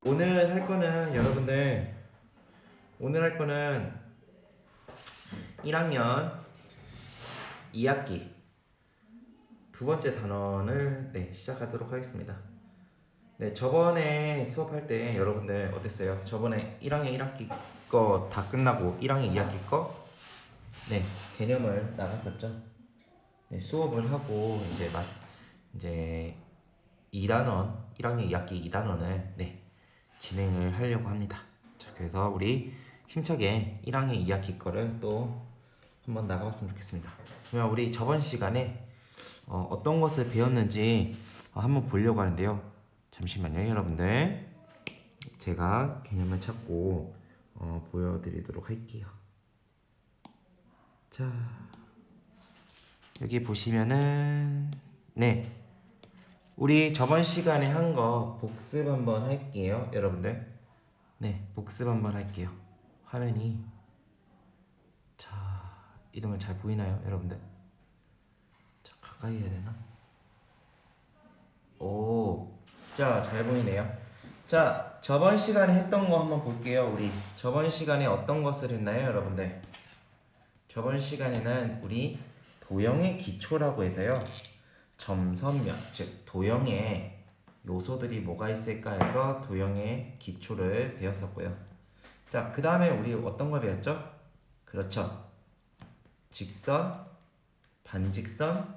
오늘 할 거는 여러분들 오늘 할 거는 1학년 2학기 두 번째 단원을 시작하도록 하겠습니다. 네, 저번에 수업할 때 여러분들 어땠어요? 저번에 1학년 1학기 거 다 끝나고 1학년 2학기 거 개념을 나갔었죠. 네, 수업을 하고 이제 2단원 1학년 2학기 2단원을 진행을 하려고 합니다. 자, 그래서 우리 힘차게 1학년 2학기 거를 또 한번 나가봤으면 좋겠습니다. 그러면 우리 저번 시간에 어떤 것을 배웠는지 한번 보려고 하는데요. 잠시만요, 여러분들. 제가 개념을 찾고 보여드리도록 할게요. 자, 여기 보시면은 우리 저번 시간에 한 거 복습 한번 할게요, 여러분들. 복습 한번 할게요. 화면이 이러면 잘 보이나요, 여러분들? 자, 가까이 해야 되나? 오, 자, 잘 보이네요. 자, 저번 시간에 했던 거 한번 볼게요. 우리 저번 시간에 어떤 것을 했나요, 여러분들? 저번 시간에는 우리 도형의 기초라고 해서요, 점선면, 즉 도형의 요소들이 뭐가 있을까 해서 도형의 기초를 배웠었고요. 자, 그 다음에 우리 어떤 걸 배웠죠? 그렇죠, 직선, 반직선,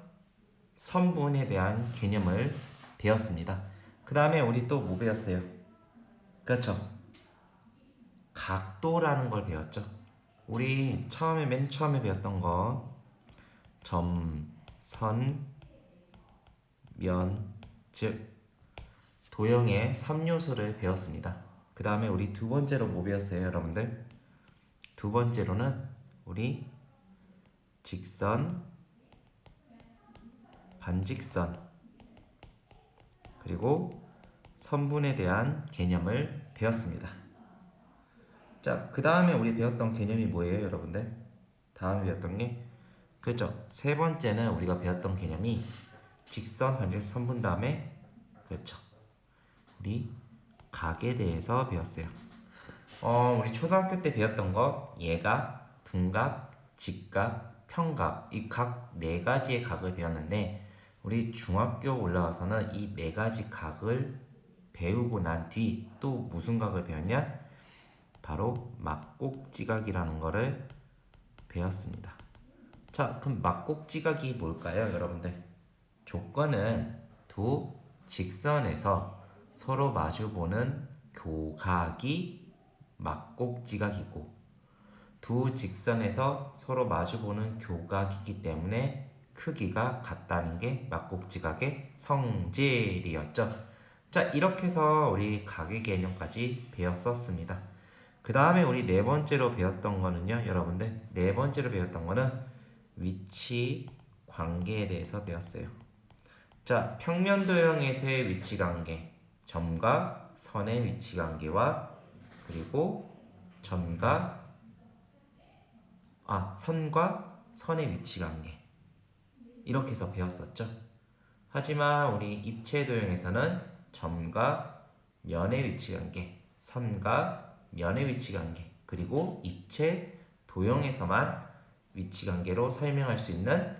선분에 대한 개념을 배웠습니다. 그 다음에 우리 또 뭐 배웠어요? 그렇죠, 각도라는 걸 배웠죠. 우리 맨 처음에 배웠던 거 점, 선, 면, 즉 도형의 3요소를 배웠습니다. 그 다음에 우리 두 번째로 뭐 배웠어요, 여러분들? 두 번째로는 우리 직선, 반직선, 그리고 선분에 대한 개념을 배웠습니다. 자, 그 다음에 우리 배웠던 개념이 뭐예요, 여러분들? 다음에 배웠던 게 그렇죠, 세 번째는 우리가 배웠던 개념이 직선, 반직선, 선분 다음에 그렇죠, 우리 각에 대해서 배웠어요. 우리 초등학교 때 배웠던 거 예각, 둔각, 직각, 평각, 이 각 네 가지의 각을 배웠는데 우리 중학교 올라와서는 이 네 가지 각을 배우고 난 뒤 또 무슨 각을 배웠냐? 바로 막곡지각이라는 거를 배웠습니다. 자, 그럼 막곡지각이 뭘까요, 여러분들? 조건은 두 직선에서 서로 마주보는 교각이 막곡지각이고, 두 직선에서 서로 마주보는 교각이기 때문에 크기가 같다는 게 막곡지각의 성질이었죠. 자, 이렇게 해서 우리 각의 개념까지 배웠었습니다. 그 다음에 우리 네 번째로 배웠던 거는요, 여러분들, 네 번째로 배웠던 거는 위치 관계에 대해서 배웠어요. 자, 평면도형에서의 위치 관계, 점과 선의 위치 관계와 그리고 선과 선의 위치 관계, 이렇게 해서 배웠었죠. 하지만 우리 입체도형에서는 점과 면의 위치 관계, 선과 면의 위치 관계, 그리고 입체 도형에서만 위치 관계로 설명할 수 있는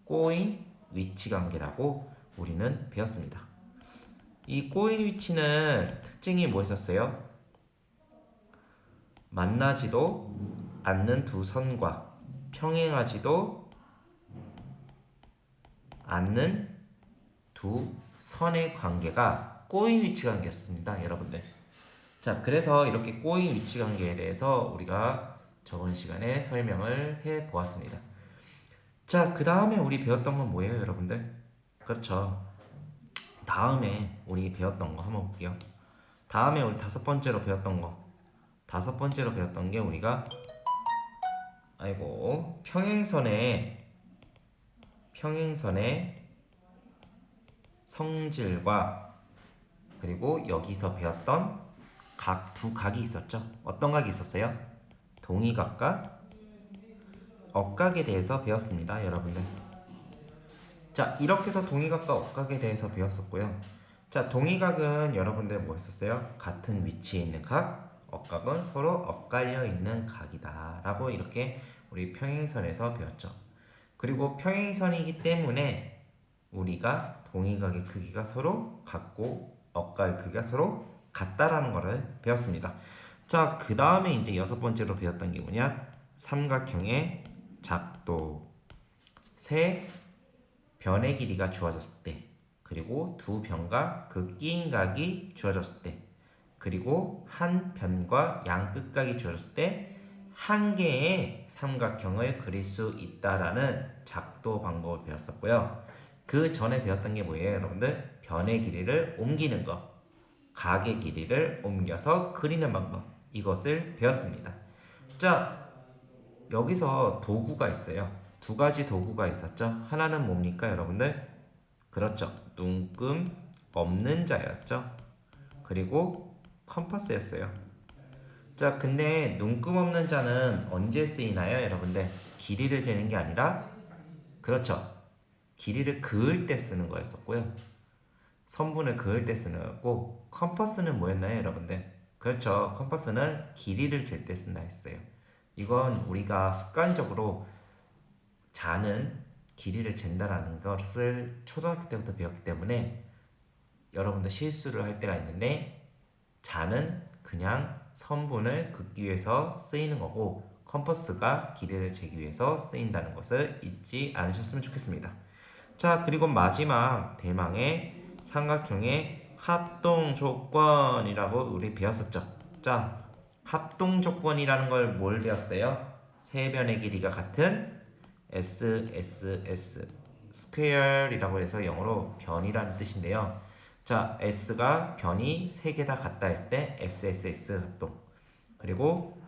꼬인 위치 관계라고 우리는 배웠습니다. 이 꼬인 위치는 특징이 뭐였었어요? 만나지도 않는 두 선과 평행하지도 않는 두 선의 관계가 꼬인 위치 관계였습니다, 여러분들. 자, 그래서 이렇게 꼬인 위치 관계에 대해서 우리가 저번 시간에 설명을 해 보았습니다. 자, 그 다음에 우리 배웠던 건 뭐예요, 여러분들? 그렇죠, 다음에 우리 배웠던 거 한번 볼게요. 다음에 우리 다섯 번째로 배웠던 게 우리가 평행선의 성질과 그리고 여기서 배웠던 각 두 각이 있었죠. 어떤 각이 있었어요? 동의각과 억각에 대해서 배웠습니다, 여러분들. 자, 이렇게 해서 동의각과 억각에 대해서 배웠었고요. 자, 동의각은 여러분들 뭐 했었어요? 같은 위치에 있는 각, 억각은 서로 엇갈려 있는 각이다 라고 이렇게 우리 평행선에서 배웠죠. 그리고 평행선이기 때문에 우리가 동의각의 크기가 서로 같고 억각의 크기가 서로 같다라는 것을 배웠습니다. 자, 그 다음에 이제 여섯 번째로 배웠던 게 뭐냐? 삼각형의 작도. 세 변의 길이가 주어졌을 때, 그리고 두 변과 그 끼인 각이 주어졌을 때, 그리고 한 변과 양 끝각이 주어졌을 때 한 개의 삼각형을 그릴 수 있다라는 작도 방법을 배웠었고요. 그 전에 배웠던 게 뭐예요, 여러분들? 변의 길이를 옮기는 것, 각의 길이를 옮겨서 그리는 방법, 이것을 배웠습니다. 자, 여기서 도구가 있어요. 두 가지 도구가 있었죠. 하나는 뭡니까, 여러분들? 그렇죠. 눈금 없는 자였죠. 그리고 컴퍼스였어요. 자, 근데 눈금 없는 자는 언제 쓰이나요, 여러분들? 길이를 재는 게 아니라, 그렇죠. 길이를 그을 때 쓰는 거였었고요. 선분을 그을 때 쓰는 거고, 컴퍼스는 뭐였나요, 여러분들? 그렇죠. 컴퍼스는 길이를 잴 때 쓴다 했어요. 이건 우리가 습관적으로 자는 길이를 잰다라는 것을 초등학교 때부터 배웠기 때문에 여러분들 실수를 할 때가 있는데, 자는 그냥 선분을 긋기 위해서 쓰이는 거고 컴퍼스가 길이를 재기 위해서 쓰인다는 것을 잊지 않으셨으면 좋겠습니다. 자, 그리고 마지막 대망의 삼각형의 합동 조건이라고 우리 배웠었죠. 자, 합동 조건이라는 걸 뭘 배웠어요? 세 변의 길이가 같은 SSS 스퀘어이라고 해서 영어로 변이라는 뜻인데요. 자, S가 변이 3개 다 같다 했을 때 SSS 합동. 그리고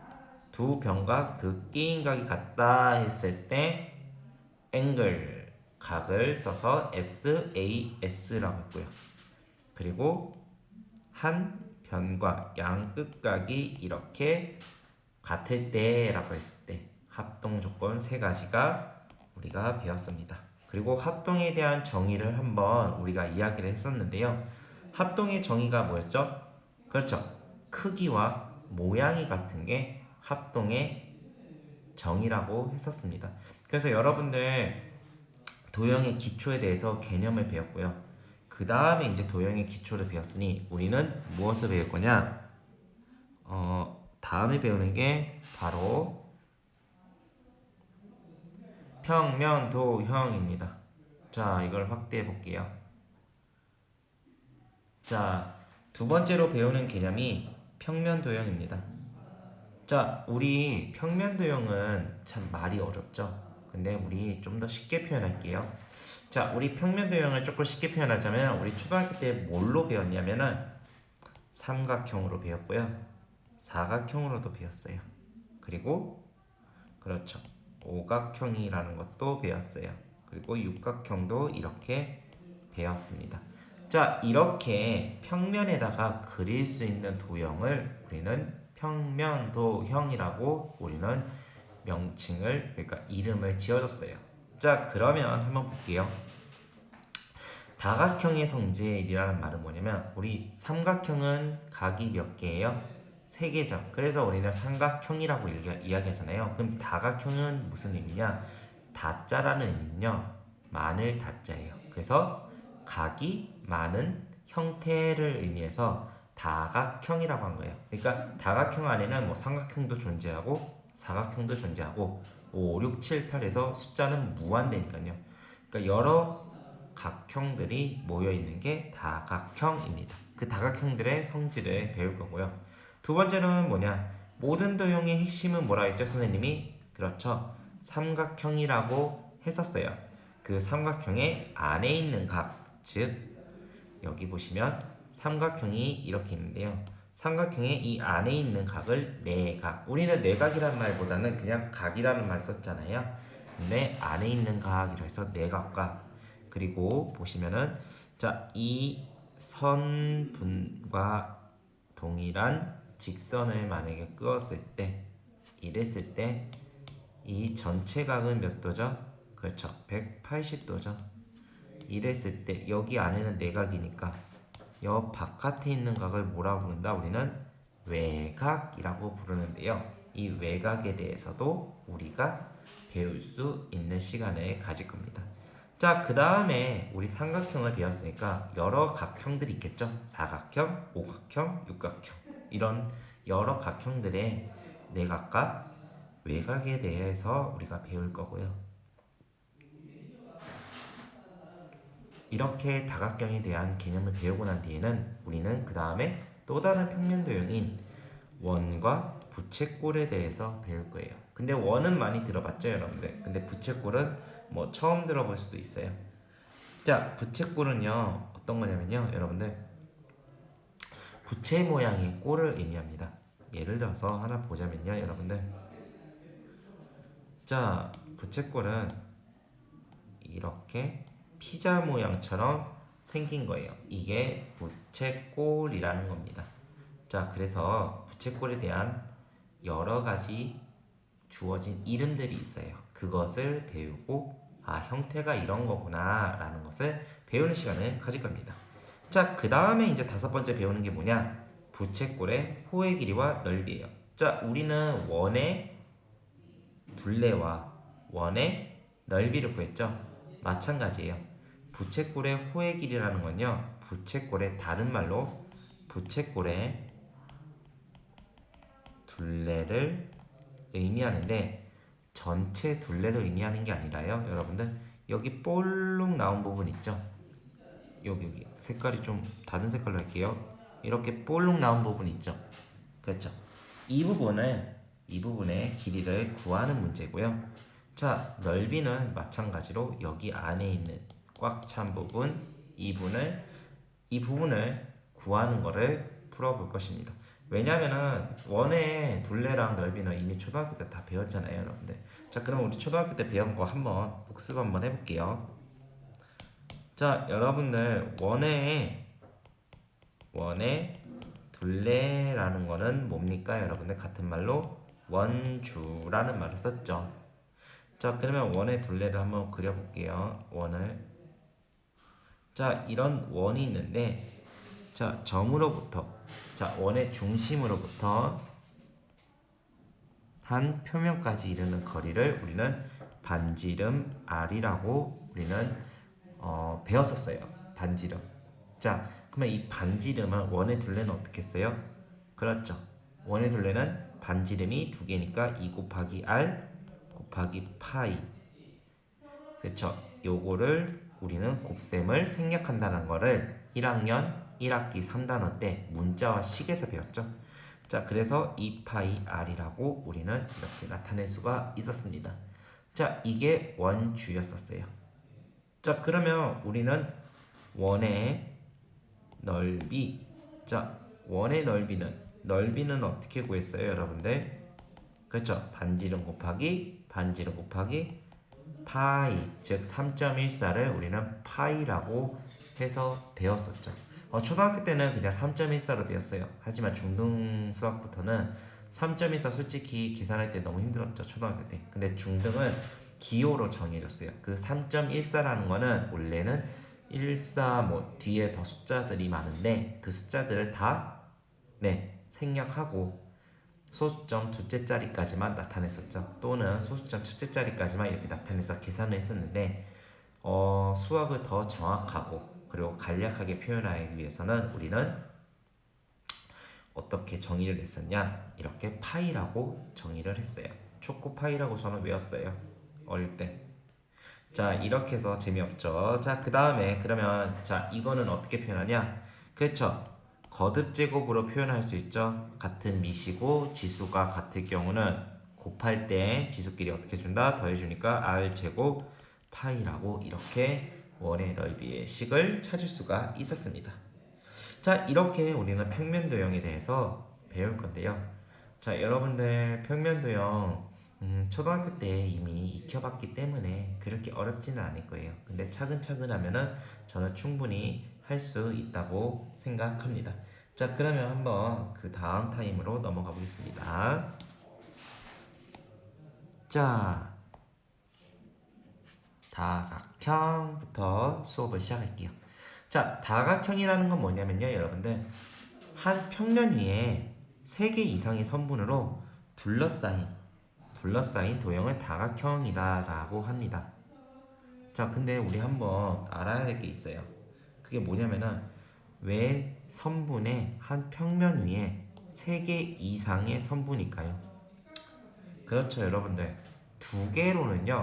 두 변과 그 끼인 각이 같다 했을 때 앵글 각을 써서 SAS라고 했고요. 그리고 한 변과 양 끝각이 이렇게 같을 때라고 했을 때 합동 조건 세 가지가 우리가 배웠습니다. 그리고 합동에 대한 정의를 한번 우리가 이야기를 했었는데요. 합동의 정의가 뭐였죠? 그렇죠. 크기와 모양이 같은 게 합동의 정의라고 했었습니다. 그래서 여러분들 도형의 기초에 대해서 개념을 배웠고요. 그 다음에 이제 도형의 기초를 배웠으니 우리는 무엇을 배울 거냐? 다음에 배우는 게 바로 평면도형입니다. 자, 이걸 확대해 볼게요. 자, 두 번째로 배우는 개념이 평면도형입니다. 자, 우리 평면도형은 참 말이 어렵죠. 근데 우리 좀 더 쉽게 표현할게요. 자, 우리 평면도형을 조금 쉽게 표현하자면 우리 초등학교 때 뭘로 배웠냐면은 삼각형으로 배웠고요. 사각형으로도 배웠어요. 그리고 그렇죠. 오각형이라는 것도 배웠어요. 그리고 육각형도 이렇게 배웠습니다. 자, 이렇게 평면에다가 그릴 수 있는 도형을 우리는 평면도형이라고 우리는 명칭을, 그러니까 이름을 지어줬어요. 자, 그러면 한번 볼게요. 다각형의 성질이라는 말은 뭐냐면 우리 삼각형은 각이 몇 개예요? 3개죠. 그래서 우리는 삼각형이라고 이야기하잖아요. 그럼 다각형은 무슨 의미냐? 다자라는 의미는요, 많을 다자예요. 그래서 각이 많은 형태를 의미해서 다각형이라고 한 거예요. 그러니까 다각형 안에는 뭐 삼각형도 존재하고 사각형도 존재하고 5, 6, 7, 8에서 숫자는 무한대니까요. 그러니까 여러 각형들이 모여있는 게 다각형입니다. 그 다각형들의 성질을 배울 거고요. 두 번째는 뭐냐? 모든 도형의 핵심은 뭐라 했죠, 선생님이? 그렇죠. 삼각형이라고 했었어요. 그 삼각형의 안에 있는 각, 즉 여기 보시면 삼각형이 이렇게 있는데요. 삼각형의 이 안에 있는 각을 내각. 우리는 내각이라는 말보다는 그냥 각이라는 말 썼잖아요. 근데 안에 있는 각이라 해서 내각과, 그리고 보시면은 자, 이 선분과 동일한 직선을 만약에 그었을 때, 이랬을 때 이 전체 각은 몇 도죠? 그렇죠. 180도죠. 이랬을 때 여기 안에는 내각이니까 여 바깥에 있는 각을 뭐라고 부른다? 우리는 외곽이라고 부르는데요. 이 외곽에 대해서도 우리가 배울 수 있는 시간을 가질 겁니다. 자, 그 다음에 우리 삼각형을 배웠으니까 여러 각형들이 있겠죠. 사각형, 오각형, 육각형 이런 여러 각형들의 내각과 외곽에 대해서 우리가 배울 거고요. 이렇게 다각형에 대한 개념을 배우고 난 뒤에는 우리는 그 다음에 또 다른 평면도형인 원과 부채꼴에 대해서 배울 거예요. 근데 원은 많이 들어봤죠, 여러분들? 근데 부채꼴은 뭐 처음 들어볼 수도 있어요. 자, 부채꼴은요 어떤 거냐면요, 여러분들 부채 모양의 꼴을 의미합니다. 예를 들어서 하나 보자면요, 여러분들. 자, 부채꼴은 이렇게 피자 모양처럼 생긴 거예요. 이게 부채꼴이라는 겁니다. 자, 그래서 부채꼴에 대한 여러 가지 주어진 이름들이 있어요. 그것을 배우고 형태가 이런 거구나 라는 것을 배우는 시간을 가질 겁니다. 자, 그 다음에 이제 다섯 번째 배우는 게 뭐냐? 부채꼴의 호의 길이와 넓이에요. 자, 우리는 원의 둘레와 원의 넓이를 구했죠. 마찬가지예요. 부채꼴의 호의 길이라는 건요, 부채꼴의 다른 말로 부채꼴의 둘레를 의미하는데 전체 둘레를 의미하는 게 아니라요, 여러분들 여기 볼록 나온 부분 있죠. 여기 색깔이 좀 다른 색깔로 할게요. 이렇게 볼록 나온 부분 있죠. 그렇죠. 이 부분의 길이를 구하는 문제고요. 자, 넓이는 마찬가지로 여기 안에 있는 꽉 찬 부분 이 부분을 구하는 거를 풀어볼 것입니다. 왜냐면은 원의 둘레랑 넓이는 이미 초등학교 때 다 배웠잖아요, 여러분들. 자, 그럼 우리 초등학교 때 배운 거 한번 복습 한번 해볼게요. 자, 여러분들 원의 둘레라는 거는 뭡니까? 여러분들 같은 말로 원주라는 말을 썼죠. 자, 그러면 원의 둘레를 한번 그려볼게요. 자, 이런 원이 있는데, 자, 자, 원의 중심으로부터 한 표면까지 이르는 거리를 우리는 반지름 R이라고 우리는 배웠었어요. 반지름. 자, 그러면 이 반지름은 원의 둘레는 어떻게 써요? 그렇죠. 원의 둘레는 반지름이 두 개니까 2 곱하기 R 곱하기 파이. 그렇죠. 요거를 우리는 곱셈을 생략한다는 거를 1학년 1학기 3단원 때 문자와 식에서 배웠죠. 자, 그래서 2파이 R이라고 우리는 이렇게 나타낼 수가 있었습니다. 자, 이게 원주였었어요. 자, 그러면 우리는 원의 넓이, 자, 원의 넓이는 어떻게 구했어요, 여러분들? 그렇죠. 반지름 곱하기 파이, 즉 3.14를 우리는 파이라고 해서 배웠었죠. 초등학교 때는 그냥 3.14로 배웠어요. 하지만 중등 수학부터는 3.14 솔직히 계산할 때 너무 힘들었죠, 초등학교 때. 근데 중등은 기호로 정해졌어요. 그 3.14라는 거는 원래는 14 뭐 뒤에 더 숫자들이 많은데 그 숫자들을 다 생략하고 소수점 둘째 자리까지만 나타냈었죠. 또는 소수점 첫째 자리까지만 이렇게 나타내서 계산을 했었는데 수학을 더 정확하고 그리고 간략하게 표현하기 위해서는 우리는 어떻게 정의를 했었냐, 이렇게 파이라고 정의를 했어요. 초코파이라고 저는 외웠어요, 어릴 때. 자, 이렇게 해서 재미없죠. 자, 그 다음에 그러면 자, 이거는 어떻게 표현하냐? 그렇죠. 거듭 제곱으로 표현할 수 있죠. 같은 미시고 지수가 같을 경우는 곱할 때 지수끼리 어떻게 준다? 더해주니까 R 제곱 파이라고 이렇게 원의 넓이의 식을 찾을 수가 있었습니다. 자, 이렇게 우리는 평면도형에 대해서 배울 건데요. 자, 여러분들 평면도형 초등학교 때 이미 익혀봤기 때문에 그렇게 어렵지는 않을 거예요. 근데 차근차근 하면은 저는 충분히 할 수 있다고 생각합니다. 자, 그러면 한번 그 다음 타임으로 넘어가 보겠습니다. 자, 다각형부터 수업을 시작할게요. 자, 다각형이라는 건 뭐냐면요, 여러분들. 한 평면 위에 3개 이상의 선분으로 둘러싸인 도형을 다각형이다라고 합니다. 자, 근데 우리 한번 알아야 될 게 있어요. 그게 뭐냐면은 왜 선분의 한 평면 위에 3개 이상의 선분일까요? 그렇죠, 여러분들.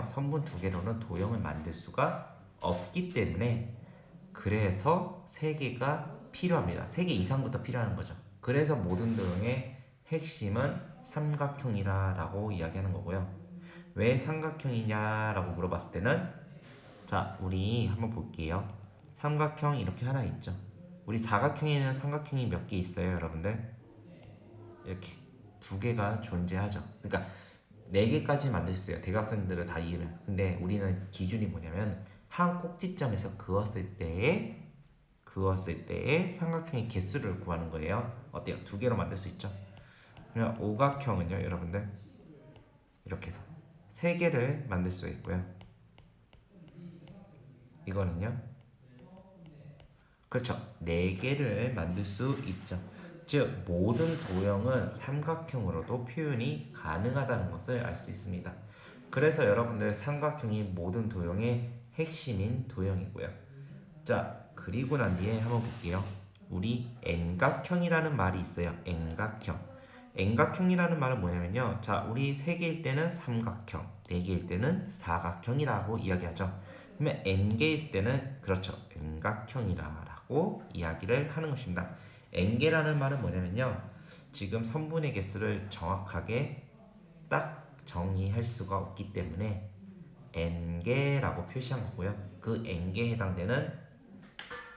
선분 두 개로는 도형을 만들 수가 없기 때문에 그래서 3개가 필요합니다. 3개 이상부터 필요한 거죠. 그래서 모든 도형의 핵심은 삼각형이라고 이야기하는 거고요. 왜 삼각형이냐라고 물어봤을 때는 자, 우리 한번 볼게요. 삼각형 이렇게 하나 있죠. 우리 사각형에는 삼각형이 몇 개 있어요, 여러분들? 이렇게 2개가 존재하죠. 그러니까 4개까지 만들 수 있어요. 대각선들을 다 이으면. 근데 우리는 기준이 뭐냐면 한 꼭지점에서 그었을 때의 삼각형의 개수를 구하는 거예요. 어때요? 2개로 만들 수 있죠. 그러면 오각형은요, 여러분들 이렇게 해서 3개를 만들 수가 있고요. 이거는요, 그렇죠, 4개를 만들 수 있죠. 즉 모든 도형은 삼각형으로도 표현이 가능하다는 것을 알 수 있습니다. 그래서 여러분들 삼각형이 모든 도형의 핵심인 도형이고요. 자, 그리고 난 뒤에 한번 볼게요. 우리 N각형이라는 말이 있어요. N각형이라는 말은 뭐냐면요. 자, 우리 3개일 때는 삼각형, 4개일 때는 사각형이라고 이야기하죠. 그러면 N개 있을 때는 그렇죠, N각형이라고 이야기를 하는 것입니다. N개라는 말은 뭐냐면요. 지금 선분의 개수를 정확하게 딱 정의할 수가 없기 때문에 N개라고 표시한 거고요. 그 N개에 해당되는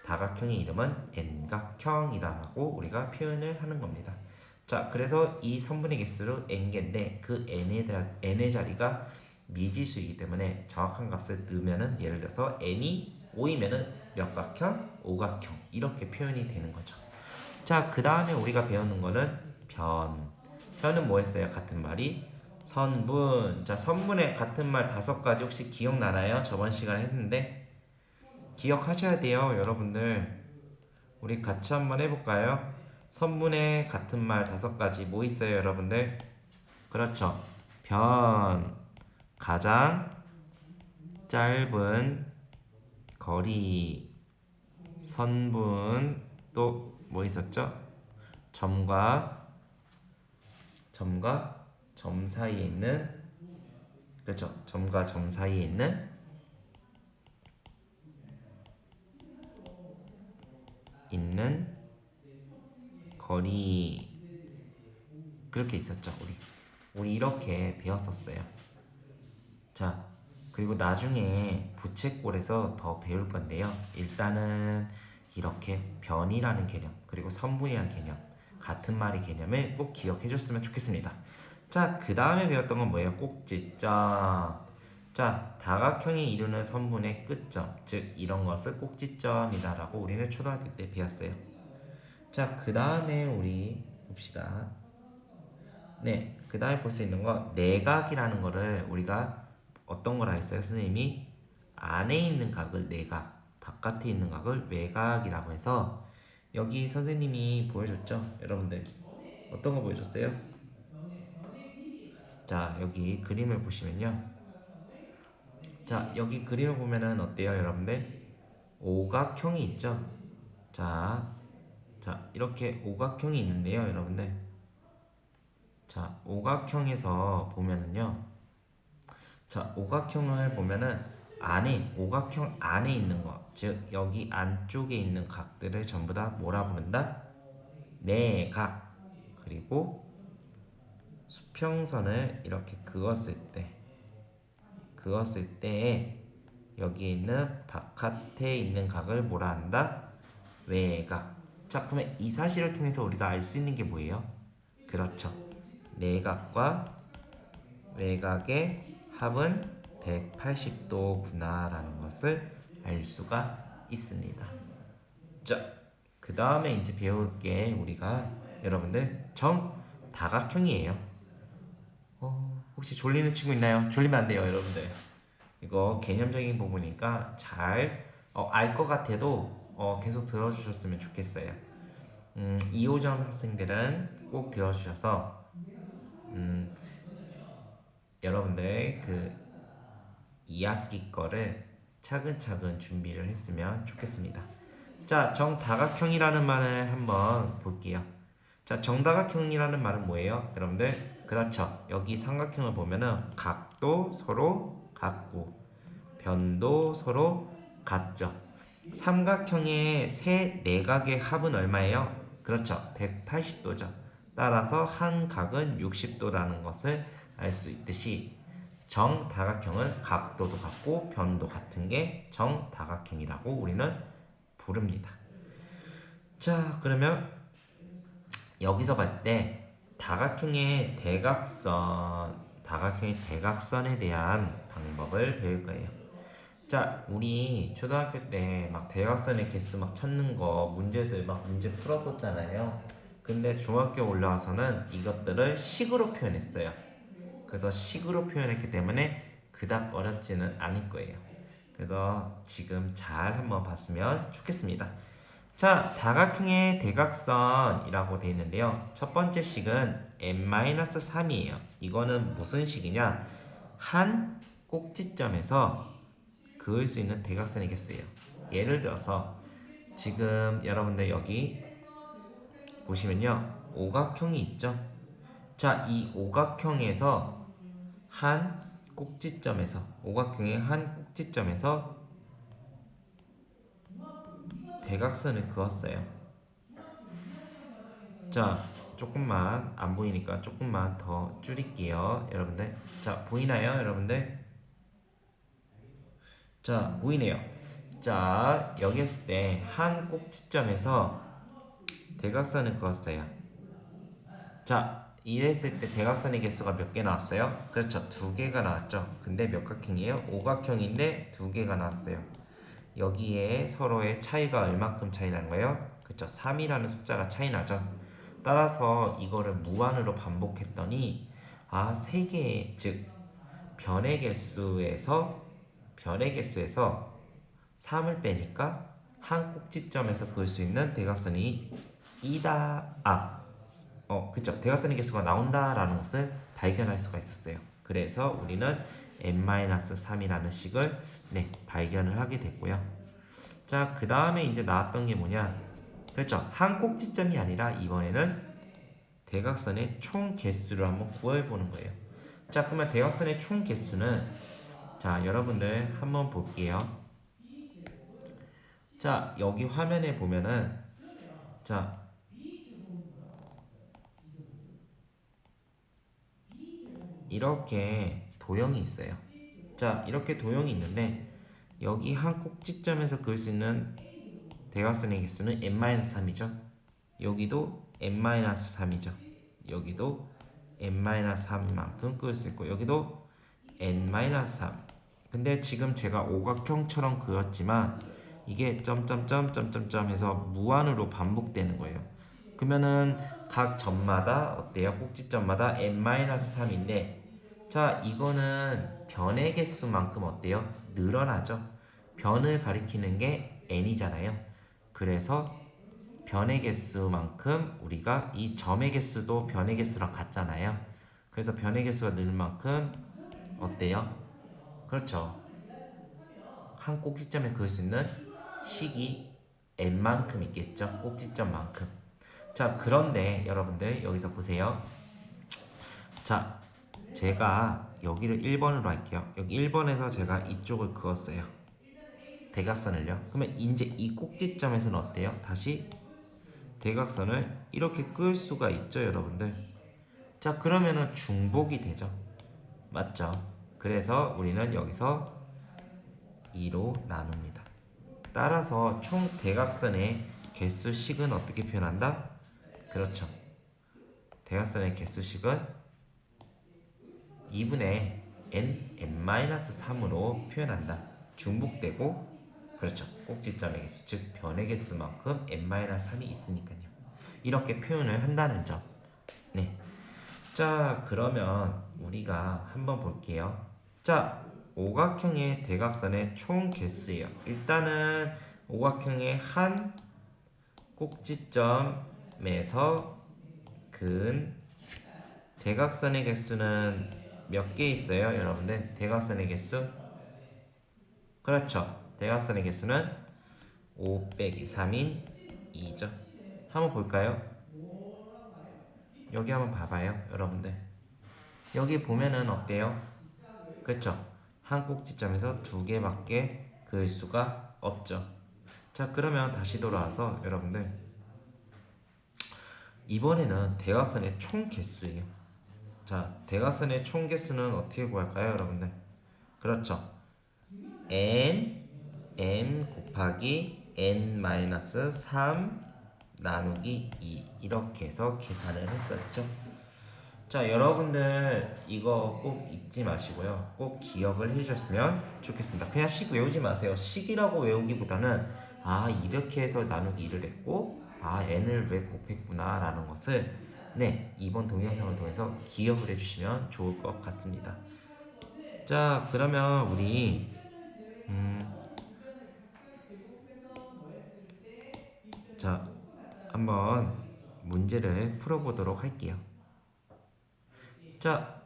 다각형의 이름은 N각형이라고 우리가 표현을 하는 겁니다. 자, 그래서 이 선분의 개수로 N개인데 그 N의 자리가 미지수이기 때문에 정확한 값을 넣으면은 예를 들어서 N이 5이면은 몇 각형? 5각형 이렇게 표현이 되는 거죠. 자, 그 다음에 우리가 배우는 거는 변은 뭐였어요? 같은 말이 선분. 자, 선분의 같은 말 5가지 혹시 기억나나요? 저번 시간에 했는데 기억하셔야 돼요, 여러분들. 우리 같이 한번 해볼까요? 선분의 같은 말 5가지 뭐 있어요, 여러분들? 그렇죠, 변, 가장 짧은 거리, 선분, 또 뭐 있었죠? 점과 점 사이에 있는, 그렇죠, 점과 점 사이에 있는 거리, 그렇게 있었죠. 우리 이렇게 배웠었어요. 자, 그리고 나중에 부채꼴에서 더 배울 건데요. 일단은 이렇게 변이라는 개념, 그리고 선분이라는 개념, 같은 말의 개념을 꼭 기억해 줬으면 좋겠습니다. 자, 그 다음에 배웠던 건 뭐예요? 꼭지점. 자, 다각형이 이루는 선분의 끝점, 즉 이런 것을 꼭지점이다 라고 우리는 초등학교 때 배웠어요. 자, 그 다음에 우리 봅시다. 네, 그 다음에 볼 수 있는 거 내각이라는 거를 우리가 어떤 걸 알았어요? 선생님이 안에 있는 각을 내각, 바깥에 있는 각을 외각이라고 해서 여기 선생님이 보여줬죠? 여러분들 어떤 거 보여줬어요? 자, 여기 그림을 보시면요. 자, 여기 그림을 보면은 어때요, 여러분들? 오각형이 있죠? 자, 이렇게 오각형이 있는데요, 여러분들. 자, 오각형에서 보면은요. 자, 오각형을 보면은 오각형 안에 있는 것, 즉 여기 안쪽에 있는 각들을 전부 다 뭐라 부른다? 내각. 그리고 수평선을 이렇게 그었을 때에 여기에 있는 바깥에 있는 각을 뭐라 한다? 외각. 자, 그러면 이 사실을 통해서 우리가 알 수 있는 게 뭐예요? 그렇죠, 내각과 외각의 합은 180도구나 라는 것을 알 수가 있습니다. 자, 그 다음에 이제 배울 게 우리가 여러분들 다각형이에요. 혹시 졸리는 친구 있나요? 졸리면 안 돼요, 여러분들. 이거 개념적인 부분이니까 잘 알 것 같아도 계속 들어주셨으면 좋겠어요. 2호점 학생들은 꼭 들어주셔서 여러분들 그 2학기 거를 차근차근 준비를 했으면 좋겠습니다. 자, 정다각형이라는 말을 한번 볼게요. 자, 정다각형이라는 말은 뭐예요? 여러분들, 그렇죠. 여기 삼각형을 보면은 각도 서로 같고 변도 서로 같죠. 삼각형의 세 내각의 합은 얼마예요? 그렇죠. 180도죠. 따라서 한 각은 60도라는 것을 알 수 있듯이 정다각형은 각도도 같고 변도 같은 게 정다각형이라고 우리는 부릅니다. 자, 그러면 여기서 봤을 때 다각형의 대각선에 대한 방법을 배울 거예요. 자, 우리 초등학교 때 막 대각선의 개수 막 찾는 거 문제들 막 문제 풀었었잖아요. 근데 중학교 올라와서는 이것들을 식으로 표현했어요. 그래서 식으로 표현했기 때문에 그닥 어렵지는 않을 거예요. 그래서 지금 잘 한번 봤으면 좋겠습니다. 자, 다각형의 대각선이라고 되어 있는데요. 첫 번째 식은 n-3이에요. 이거는 무슨 식이냐? 한 꼭지점에서 그을 수 있는 대각선의 개수예요. 예를 들어서 지금 여러분들 여기 보시면요. 오각형이 있죠? 자, 이 오각형의 한 꼭지점에서 대각선을 그었어요. 자, 조금만 안 보이니까 조금만 더 줄일게요, 여러분들. 자, 보이나요, 여러분들? 자, 보이네요. 자, 여기 했을 때 한 꼭지점에서 대각선을 그었어요. 자, 이랬을 때 대각선의 개수가 몇 개 나왔어요? 그렇죠, 2개가 나왔죠. 근데 몇 각형이에요? 오각형인데 2개가 나왔어요. 여기에 서로의 차이가 얼마큼 차이 난 거예요? 그렇죠, 3이라는 숫자가 차이 나죠. 따라서 이거를 무한으로 반복했더니 3개, 즉 변의 개수에서 3을 빼니까 한 꼭지점에서 그을 수 있는 대각선이 그쵸, 대각선의 개수가 나온다라는 것을 발견할 수가 있었어요. 그래서 우리는 n-3이라는 식을 발견을 하게 됐고요. 자, 그 다음에 이제 나왔던 게 뭐냐? 그렇죠, 한 꼭지점이 아니라 이번에는 대각선의 총 개수를 한번 구해보는 거예요. 자, 그러면 대각선의 총 개수는, 자, 여러분들 한번 볼게요. 자, 여기 화면에 보면은, 자, 이렇게 도형이 있어요. 자, 이렇게 도형이 있는데 여기 한 꼭지점에서 그을 수 있는 대각선의 개수는 n-3이죠. 여기도 n-3이죠. 여기도 n-3만큼 그을 수 있고 여기도 n-3. 근데 지금 제가 오각형처럼 그었지만 이게 점점점 해서 무한으로 반복되는 거예요. 그러면은 각 점마다 어때요? 꼭지점마다 n-3인데, 자, 이거는 변의 개수만큼 어때요? 늘어나죠. 변을 가리키는 게 n이잖아요. 그래서 변의 개수만큼 우리가 이 점의 개수도 변의 개수랑 같잖아요. 그래서 변의 개수가 늘 만큼 어때요? 그렇죠, 한 꼭지점에 그을 수 있는 식이 n만큼 있겠죠. 꼭지점만큼. 자, 그런데 여러분들 여기서 보세요. 자, 제가 여기를 1번으로 할게요. 여기 1번에서 제가 이쪽을 그었어요. 대각선을요. 그러면 이제 이 꼭지점에서는 어때요? 다시 대각선을 이렇게 끌 수가 있죠, 여러분들. 자, 그러면은 중복이 되죠. 맞죠? 그래서 우리는 여기서 2로 나눕니다. 따라서 총 대각선의 개수식은 어떻게 표현한다? 그렇죠, 대각선의 개수식은 2분의 n-3으로 표현한다. 중복되고, 그렇죠, 꼭지점의 개수, 즉 변의 개수만큼 n-3이 있으니까요. 이렇게 표현을 한다는 점. 네. 자, 그러면 우리가 한번 볼게요. 자, 오각형의 대각선의 총 개수예요. 일단은 오각형의 한 꼭지점에서 근 대각선의 개수는 몇 개 있어요, 여러분들? 대각선의 개수? 그렇죠. 대각선의 개수는 5 빼기 3인 2죠. 한번 볼까요? 여기 한번 봐봐요, 여러분들. 여기 보면은 어때요? 그쵸? 한 꼭지점에서 두 개밖에 그을 수가 없죠. 자, 그러면 다시 돌아와서 여러분들 이번에는 대각선의 총 개수예요. 자, 대각선의 총 개수는 어떻게 구할까요, 여러분들? 그렇죠. n 곱하기 n-3 나누기 2 이렇게 해서 계산을 했었죠. 자, 여러분들 이거 꼭 잊지 마시고요. 꼭 기억을 해주셨으면 좋겠습니다. 그냥 식 외우지 마세요. 식이라고 외우기보다는 아, 이렇게 해서 나누기 2를 했고 아, n을 왜 곱했구나 라는 것을 네, 이번 동영상을 통해서 기억을 해주시면 좋을 것 같습니다. 자, 그러면 우리 자, 한번 문제를 풀어보도록 할게요. 자,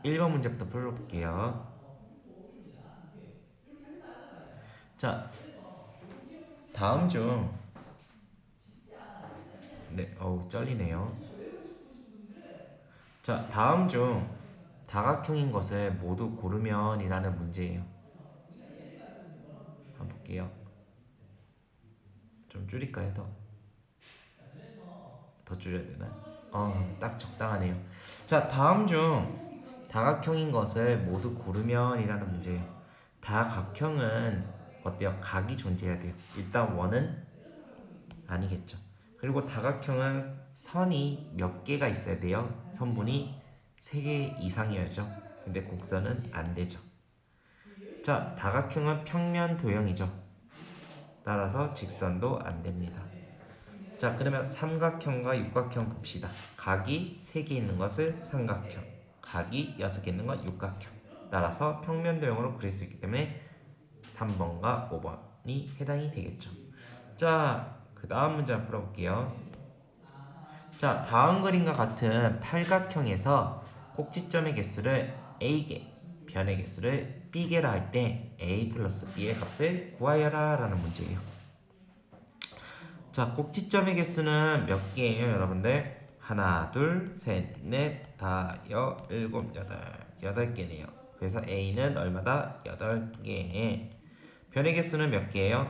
1번 문제부터 풀어볼게요. 자, 다음 중 네, 어우 쩔리네요. 자, 다음 중 다각형인 것을 모두 고르면이라는 문제예요. 한번 볼게요. 좀 줄일까요? 더 줄여야 되나? 딱 적당하네요. 자, 다음 중 다각형인 것을 모두 고르면이라는 문제예요. 다각형은 어때요? 각이 존재해야 돼요. 일단 원은 아니겠죠. 그리고 다각형은 선이 몇 개가 있어야 돼요. 선분이 3개 이상이어야죠. 근데 곡선은 안 되죠. 자, 다각형은 평면 도형이죠. 따라서 직선도 안 됩니다. 자, 그러면 삼각형과 육각형 봅시다. 각이 3개 있는 것을 삼각형, 각이 6개 있는 건 육각형. 따라서 평면 도형으로 그릴 수 있기 때문에 3번과 5번이 해당이 되겠죠. 자, 그 다음 문제 한번 풀어볼게요. 자, 다음 그림과 같은 팔각형에서 꼭지점의 개수를 A개, 변의 개수를 B개라 할 때 A 플러스 B의 값을 구하여라 라는 문제예요. 자, 꼭지점의 개수는 몇 개예요, 여러분들? 하나, 둘, 셋, 넷, 다, 일곱, 여덟 개네요. 그래서 A는 얼마다? 8개. 변의 개수는 몇 개예요?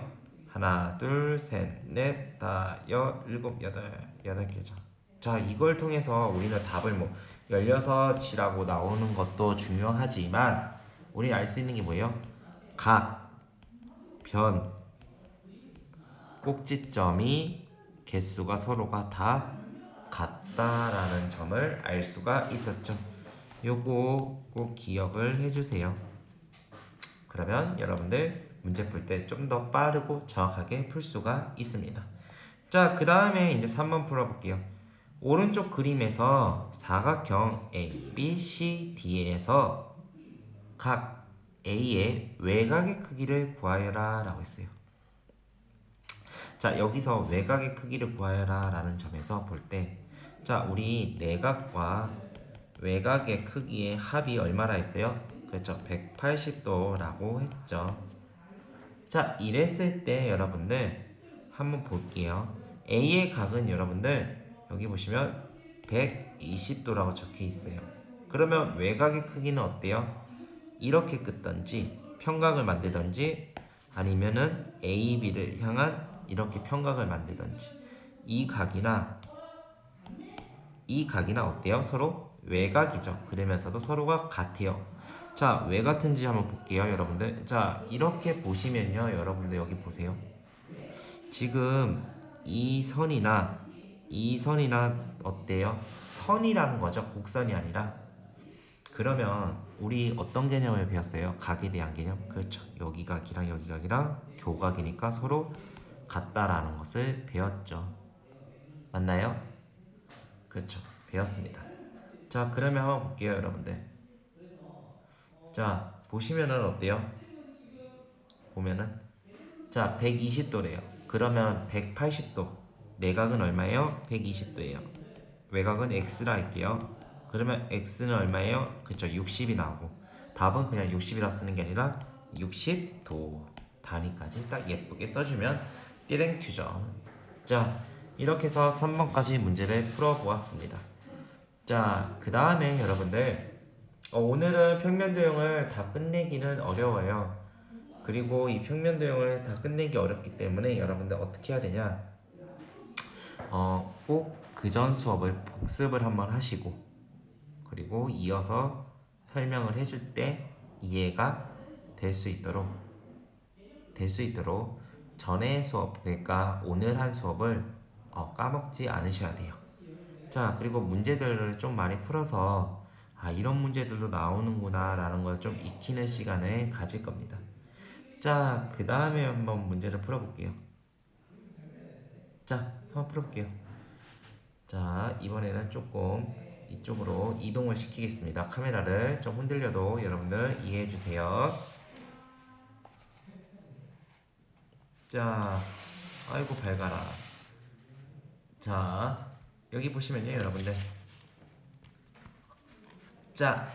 하나, 둘, 셋, 넷, 다, 일곱, 여덟 개죠. 자, 이걸 통해서 우리는 답을 16이라고 나오는 것도 중요하지만 우리는 알 수 있는 게 뭐예요? 각, 변, 꼭지점이 개수가 서로가 다 같다라는 점을 알 수가 있었죠. 요거 꼭 기억을 해주세요. 그러면 여러분들 문제 풀 때 좀 더 빠르고 정확하게 풀 수가 있습니다. 자, 그 다음에 이제 3번 풀어볼게요. 오른쪽 그림에서 사각형 A, B, C, D에서 각 A의 외곽의 크기를 구하여라 라고 했어요. 자, 여기서 외곽의 크기를 구하여라 라는 점에서 볼 때, 자, 우리 내각과 외곽의 크기의 합이 얼마나 있어요? 그렇죠, 180도라고 했죠. 자, 이랬을 때 여러분들 한번 볼게요. A의 각은 여러분들 여기 보시면 120도라고 적혀 있어요. 그러면 외곽의 크기는 어때요? 이렇게 긋던지 평각을 만들던지 아니면은 A, B를 향한 이렇게 평각을 만들던지 이 각이나 어때요? 서로 외곽이죠. 그러면서도 서로가 같아요. 자, 왜 같은지 한번 볼게요, 여러분들. 자, 이렇게 보시면요, 여러분들 여기 보세요. 지금 이 선이나 어때요? 선이라는 거죠. 곡선이 아니라. 그러면 우리 어떤 개념을 배웠어요? 각에 대한 개념. 그렇죠. 여기 각이랑 여기 각이랑 교각이니까 서로 같다라는 것을 배웠죠. 맞나요? 그렇죠. 배웠습니다. 자, 그러면 한번 볼게요, 여러분들. 자, 보시면은 어때요? 보면은 자, 120도래요. 그러면 180도. 내각은 얼마예요? 120도예요. 외곽은 x라 할게요. 그러면 x는 얼마예요? 그쵸, 60이 나오고. 답은 그냥 60이라 쓰는 게 아니라 60도. 단위까지 딱 예쁘게 써주면 띠랭큐죠. 자, 이렇게 해서 3번까지 문제를 풀어보았습니다. 자, 그 다음에 여러분들 오늘은 평면도형을 다 끝내기는 어려워요. 그리고 이 평면도형을 다 끝내기 어렵기 때문에 여러분들 어떻게 해야 되냐, 꼭 그 전 수업을 복습을 한번 하시고, 그리고 이어서 설명을 해줄 때 이해가 될 수 있도록 전에 수업, 그러니까 오늘 한 수업을 까먹지 않으셔야 돼요. 자, 그리고 문제들을 좀 많이 풀어서 이런 문제들도 나오는구나 라는 걸 좀 익히는 시간을 가질 겁니다. 자, 그 다음에 한번 문제를 풀어볼게요. 자, 한번 풀어볼게요. 자, 이번에는 조금 이쪽으로 이동을 시키겠습니다. 카메라를 좀 흔들려도 여러분들 이해해주세요. 자, 아이고 밝아라. 자, 여기 보시면요, 여러분들. 자,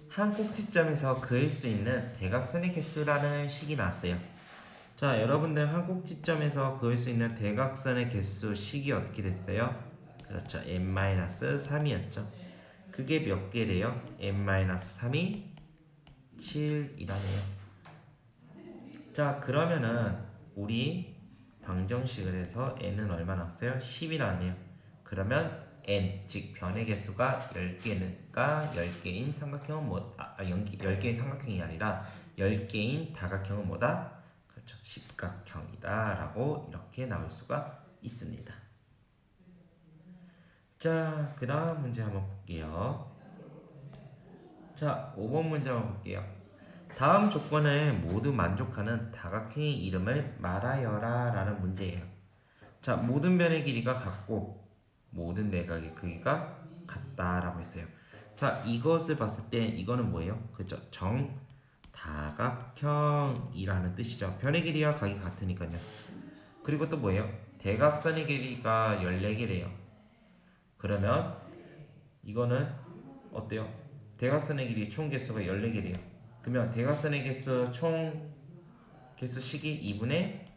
한 꼭지점에서 그을 수 있는 대각선의 개수라는 식이 나왔어요. 자, 여러분들 한 꼭지점에서 그을 수 있는 대각선의 개수 식이 어떻게 됐어요? 그렇죠, n-3이었죠. 그게 몇 개래요? n-3이 7이라네요. 자, 그러면은 우리 방정식을 해서 n은 얼마 나왔어요? 10이 나왔네요. 그러면 n, 즉 변의 개수가 10개니까 10개인 삼각형은 10개인 삼각형이 아니라 10개인 다각형은 뭐다? 그렇죠, 십각형이다 라고 이렇게 나올 수가 있습니다. 자, 그 다음 문제 한번 볼게요. 자, 5번 문제 한번 볼게요. 다음 조건을 모두 만족하는 다각형의 이름을 말하여라 라는 문제예요. 자, 모든 변의 길이가 같고 모든 내각의 크기가 같다라고 했어요. 자, 이것을 봤을 때 이거는 뭐예요? 그죠? 정다각형이라는 뜻이죠. 변의 길이와 각이 같으니까요. 그리고 또 뭐예요? 대각선의 길이가 14개래요. 그러면 이거는 어때요? 대각선의 길이 총 개수가 14개래요. 그러면 대각선의 개수 총 개수 식이 2분의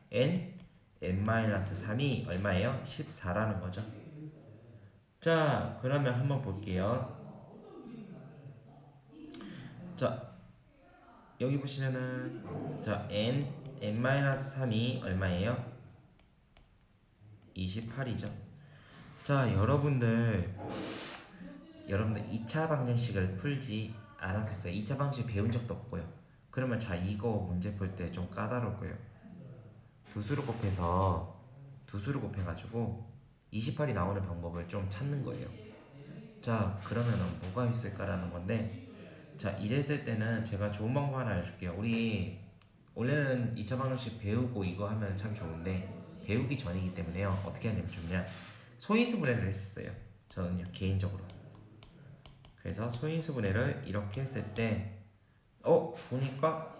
n-3이 얼마예요? 14라는 거죠. 자, 그러면 한번 볼게요. 자, 여기 보시면은 자, n-3이 얼마예요? 28이죠. 자, 여러분들 2차 방정식을 풀지 않았었어요. 2차 방정식 배운 적도 없고요. 그러면 자, 이거 문제 풀 때 좀 까다로울 거예요. 두수를 곱해가지고 28이 나오는 방법을 좀 찾는 거예요. 자, 그러면은 뭐가 있을까라는 건데, 자, 이랬을 때는 제가 좋은 방법 하나 알려줄게요. 우리 원래는 2차 방정식 배우고 이거 하면 참 좋은데 배우기 전이기 때문에요. 어떻게 하냐면 좋냐, 소인수분해를 했었어요. 저는요, 개인적으로. 그래서 소인수분해를 이렇게 했을 때 보니까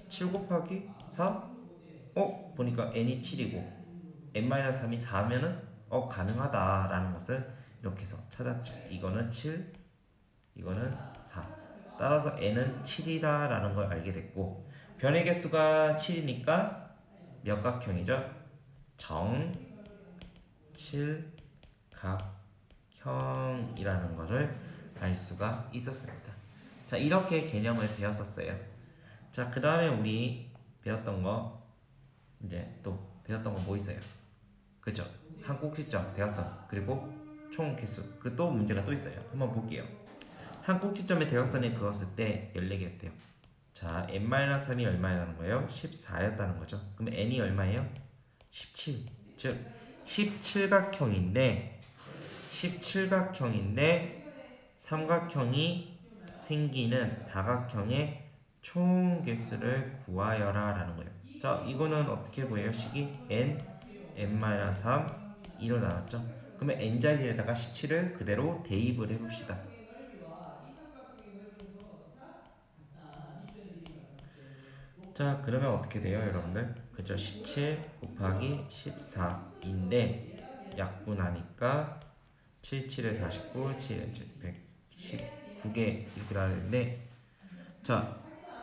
7 곱하기 4? 보니까 n이 7이고 n-3이 4면은 가능하다라는 것을 이렇게 해서 찾았죠. 이거는 7, 이거는 4. 따라서 n은 7이다라는 걸 알게 됐고, 변의 개수가 7이니까 몇 각형이죠? 정칠각형이라는 것을 알 수가 있었습니다. 자, 이렇게 개념을 배웠었어요. 자, 그 다음에 우리 배웠던 거 뭐 있어요? 그죠? 한 꼭지점 대각선, 그리고 총 개수, 그 또 문제가 또 있어요. 한번 볼게요. 한 꼭지점의 대각선에 그었을 때 14개였대요. 자, n-3이 얼마라는 거예요? 14였다는 거죠. 그럼 n이 얼마예요? 17. 즉 17각형인데 삼각형이 생기는 다각형의 총 개수를 구하여라 라는 거예요. 자, 이거는 어떻게 구해요? 식이 n-3 2로 나눴죠. 그러면 n자리에다가 17을 그대로 대입을 해봅시다. 자, 그러면 어떻게 돼요, 여러분들? 그죠? 17 곱하기 14인데 약분하니까 77에 49, 7에 119개 이렇게 나오는데, 자,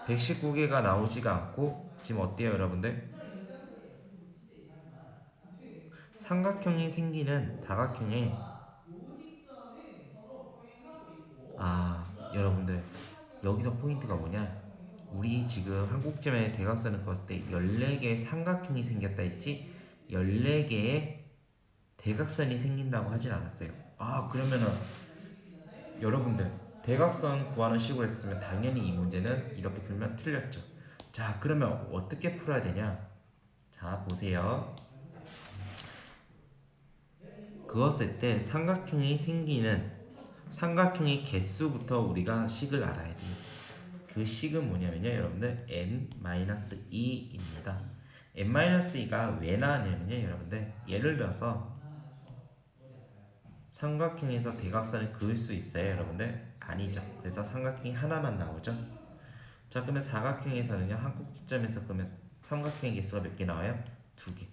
119개가 나오지가 않고 지금 어때요, 여러분들? 삼각형이 생기는 다각형에, 여러분들 여기서 포인트가 뭐냐? 우리 지금 한국점에 대각선을 그었을 때 14개의 삼각형이 생겼다 했지? 14개의 대각선이 생긴다고 하진 않았어요. 그러면은 여러분들 대각선 구하는 식으로 했으면 당연히 이 문제는 이렇게 풀면 틀렸죠. 자, 그러면 어떻게 풀어야 되냐? 자, 보세요. 그었을 때 삼각형이 생기는 삼각형의 개수부터 우리가 식을 알아야 돼요. 그 식은 뭐냐면요, 여러분들 n-2입니다. n-2가 왜 나왔냐면요, 여러분들 예를 들어서 삼각형에서 대각선을 그을 수 있어요, 여러분들? 아니죠. 그래서 삼각형이 하나만 나오죠. 자, 그러면 사각형에서는요, 한 꼭지점에서 그러면 삼각형의 개수가 몇 개 나와요? 2개.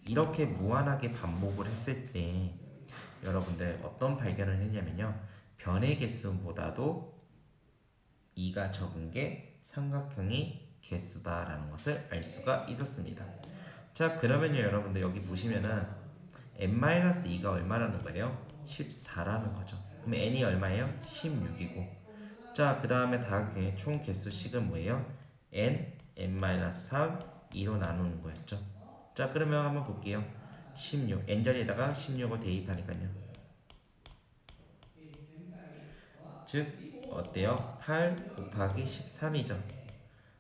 이렇게 무한하게 반복을 했을 때 여러분들 어떤 발견을 했냐면요, 변의 개수보다도 2가 적은 게 삼각형이 개수다라는 것을 알 수가 있었습니다. 자, 그러면요, 여러분들 여기 보시면은 n-2가 얼마라는 거예요? 14라는 거죠. 그럼 n이 얼마예요? 16이고. 자, 그 다음에 다각형의 총 개수식은 뭐예요? n-3 2로 나누는 거였죠. 자, 그러면 한번 볼게요. 16 n자리에다가 16을 대입하니까요, 즉 어때요? 8 곱하기 13이죠.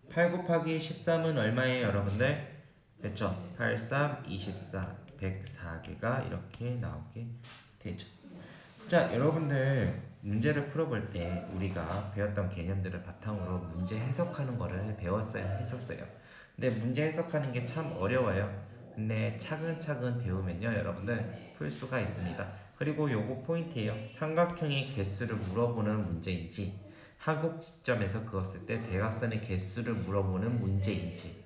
8 곱하기 13은 얼마예요, 여러분들? 그렇죠? 8, 3, 24, 104개가 이렇게 나오게 되죠. 자, 여러분들 문제를 풀어볼 때 우리가 배웠던 개념들을 바탕으로 문제 해석하는 거를 배웠어야 했었어요. 근데 문제 해석하는 게 참 어려워요. 근데 차근차근 배우면요, 여러분들 풀 수가 있습니다. 그리고 요거 포인트예요. 삼각형의 개수를 물어보는 문제인지 한국지점에서 그었을 때 대각선의 개수를 물어보는 문제인지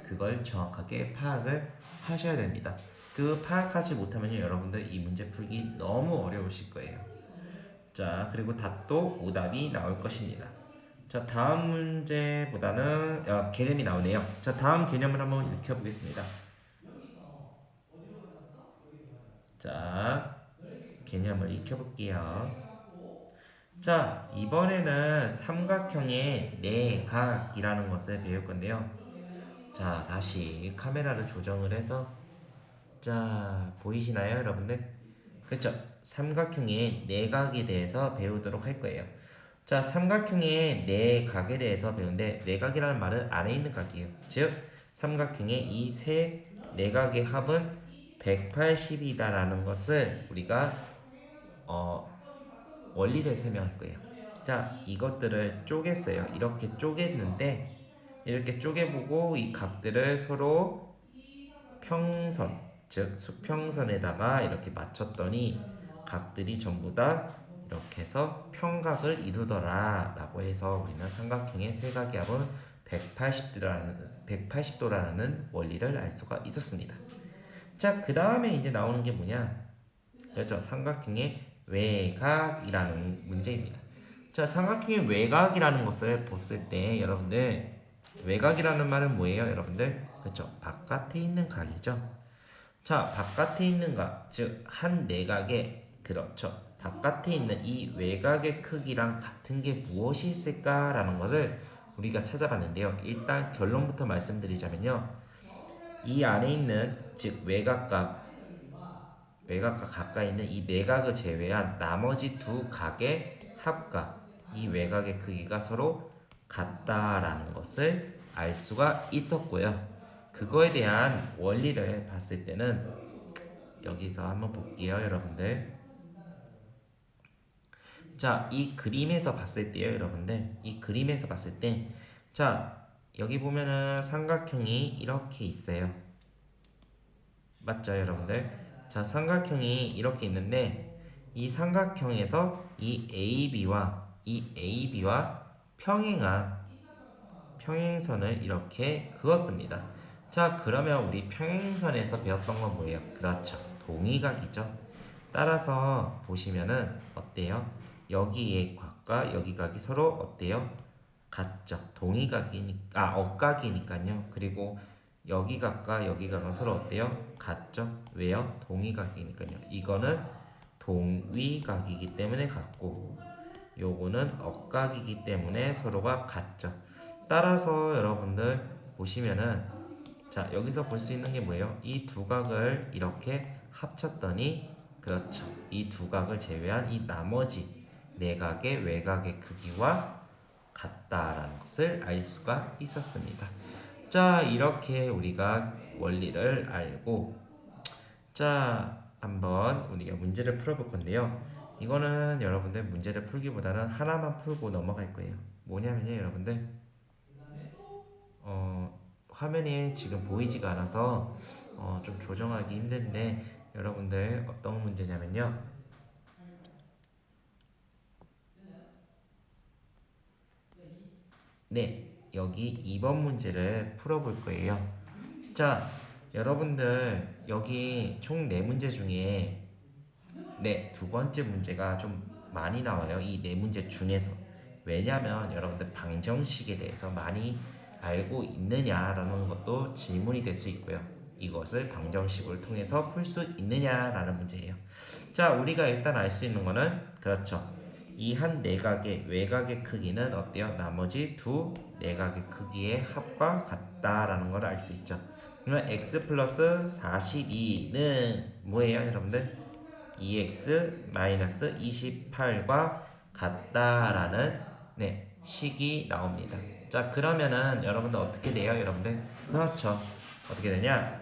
그걸 정확하게 파악을 하셔야 됩니다. 그 파악하지 못하면요, 여러분들 이 문제 풀기 너무 어려우실 거예요. 자, 그리고 답도 오답이 나올 것입니다. 자, 다음 문제보다는 개념이 나오네요. 자, 다음 개념을 한번 익혀보겠습니다. 자, 개념을 익혀볼게요. 자, 이번에는 삼각형의 내각이라는 것을 배울 건데요. 자, 다시 카메라를 조정을 해서, 자, 보이시나요, 여러분들? 그렇죠? 삼각형의 내각에 대해서 배우도록 할 거예요. 자, 삼각형의 내각에 대해서 배우는데, 내각이라는 말은 안에 있는 각이에요. 즉 삼각형의 이 세 내각의 합은 180이다라는 것을 우리가 원리를 설명할 거예요. 자, 이것들을 쪼갰어요. 이렇게 쪼갰는데, 이렇게 쪼개보고 이 각들을 서로 평선, 즉 수평선에다가 이렇게 맞췄더니 각들이 전부 다 이렇게 해서 평각을 이루더라 라고 해서 우리는 삼각형의 세각의 합은 180도라는 원리를 알 수가 있었습니다. 자, 그 다음에 이제 나오는 게 뭐냐? 그렇죠. 삼각형의 외곽이라는 문제입니다. 자, 삼각형의 외곽이라는 것을 봤을 때 여러분들 외곽이라는 말은 뭐예요, 여러분들? 그렇죠. 바깥에 있는 각이죠. 자, 바깥에 있는 각, 즉 한 내각의, 그렇죠, 바깥에 있는 이 외곽의 크기랑 같은 게 무엇이 있을까라는 것을 우리가 찾아봤는데요. 일단 결론부터 말씀드리자면요, 이 안에 있는 즉 외곽과 가까이 있는 이 내각을 제외한 나머지 두 각의 합과 이 외곽의 크기가 서로 같다라는 것을 알 수가 있었고요. 그거에 대한 원리를 봤을 때는 여기서 한번 볼게요, 여러분들. 자, 이 그림에서 봤을 때요, 여러분들. 이 그림에서 봤을 때, 자, 여기 보면은 삼각형이 이렇게 있어요. 맞죠, 여러분들? 자, 삼각형이 이렇게 있는데 이 삼각형에서 이 AB와 평행한 평행선을 이렇게 그었습니다. 자, 그러면 우리 평행선에서 배웠던 건 뭐예요? 그렇죠. 동의각이죠. 따라서 보시면은 어때요? 여기의 각과 여기 각이 서로 어때요? 같죠. 동의각이니까 억각이니까요. 그리고 여기 각과 여기 각은 서로 어때요? 같죠. 왜요? 동의각이니까요. 이거는 동위각이기 때문에 같고 요거는 억각이기 때문에 서로가 같죠. 따라서 여러분들 보시면은 자, 여기서 볼 수 있는 게 뭐예요? 이 두 각을 이렇게 합쳤더니 그렇죠. 이 두 각을 제외한 이 나머지 네 각의 외곽의 크기와 같다라는 것을 알 수가 있었습니다. 자, 이렇게 우리가 원리를 알고 자, 한번 우리가 문제를 풀어볼 건데요. 이거는 여러분들 문제를 풀기보다는 하나만 풀고 넘어갈 거예요. 뭐냐면요, 여러분들 화면이 지금 보이지가 않아서 좀 조정하기 힘든데 여러분들 어떤 문제냐면요. 네, 여기 2번 문제를 풀어볼 거예요. 자, 여러분들 여기 총 4문제 중에 네, 두 번째 문제가 좀 많이 나와요. 이 4문제 중에서. 왜냐면 여러분들 방정식에 대해서 많이 알고 있느냐라는 것도 질문이 될 수 있고요. 이것을 방정식을 통해서 풀 수 있느냐라는 문제예요. 자, 우리가 일단 알 수 있는 거는 그렇죠. 이 한 내각의 외곽의 크기는 어때요? 나머지 두 내각의 크기의 합과 같다라는 걸 알 수 있죠. 그러면 x 플러스 42는 뭐예요, 여러분들? 2x 마이너스 28과 같다라는 네, 식이 나옵니다. 자, 그러면은 여러분들 어떻게 돼요, 여러분들? 그렇죠. 어떻게 되냐?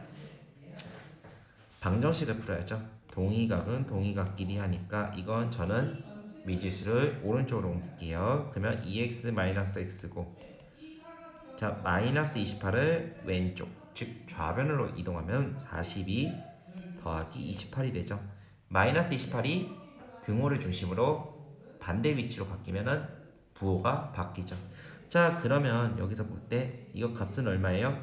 방정식을 풀어야죠. 동의각은 동의각끼리 하니까 이건 저는 미지수를 오른쪽으로 옮길게요. 그러면 2x 마이너스 x고 자, 마이너스 28을 왼쪽 즉 좌변으로 이동하면 42 더하기 28이 되죠. 마이너스 28이 등호를 중심으로 반대 위치로 바뀌면은 부호가 바뀌죠. 자, 그러면 여기서 볼 때 이거 값은 얼마예요?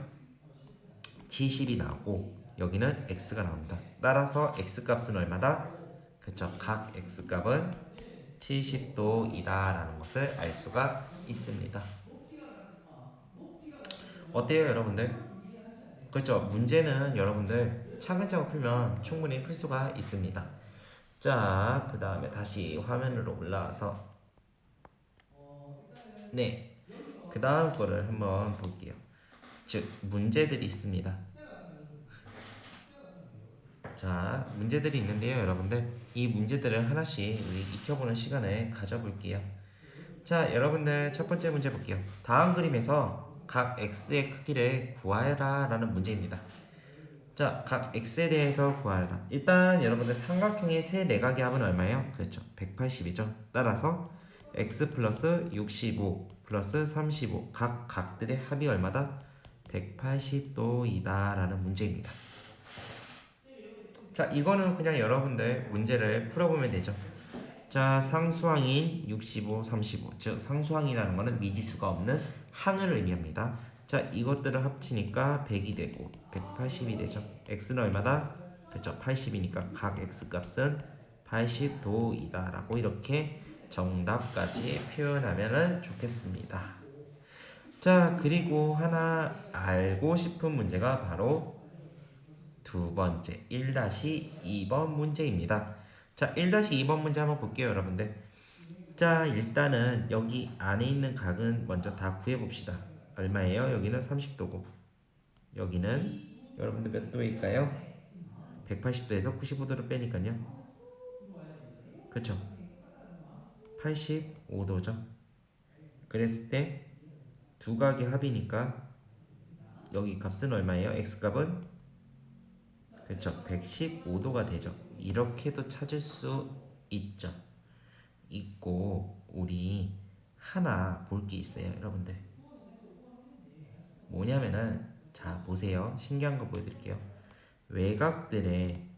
70이 나오고 여기는 x가 나옵니다. 따라서 x 값은 얼마다? 그쵸, 각 x 값은 70도이다 라는 것을 알 수가 있습니다. 어때요, 여러분들? 그렇죠. 문제는 여러분들 차근차근 풀면 충분히 풀 수가 있습니다. 자, 그 다음에 다시 화면으로 올라와서 네, 그 다음 거를 한번 볼게요. 즉, 문제들이 있습니다. 자, 문제들이 있는데요, 여러분들. 이 문제들을 하나씩 우리 익혀보는 시간을 가져볼게요. 자, 여러분들 첫 번째 문제 볼게요. 다음 그림에서 각 x의 크기를 구하라 라는 문제입니다. 자, 각 x에 대해서 구하라. 일단 여러분들 삼각형의 세 내각의 합은 얼마예요? 그렇죠. 180이죠. 따라서 x 플러스 65 플러스 35 각 각들의 합이 얼마다? 180도이다 라는 문제입니다. 자, 이거는 그냥 여러분들 문제를 풀어보면 되죠. 자, 상수항인 65, 35. 즉, 상수항이라는 것은 미지수가 없는 항을 의미합니다. 자, 이것들을 합치니까 100이 되고 180이 되죠. x는 얼마다? 그렇죠. 80이니까 각 x 값은 80도이다 라고 이렇게 정답까지 표현하면 좋겠습니다. 자, 그리고 하나 알고 싶은 문제가 바로 두 번째 1-2번 문제입니다. 자, 1-2번 문제 한번 볼게요, 여러분들. 자, 일단은 여기 안에 있는 각은 먼저 다 구해봅시다. 얼마예요? 여기는 30도고 여기는 여러분들 몇 도일까요? 180도에서 95도를 빼니까요. 그쵸? 85도죠. 그랬을 때 두 각의 합이니까 여기 값은 얼마예요? x값은 그쵸? 115도가 되죠. 이렇게도 찾을 수 있죠. 있고 우리 하나 볼 게 있어요, 여러분들. 뭐냐면은 자, 보세요. 신기한 거 보여드릴게요. 외곽들의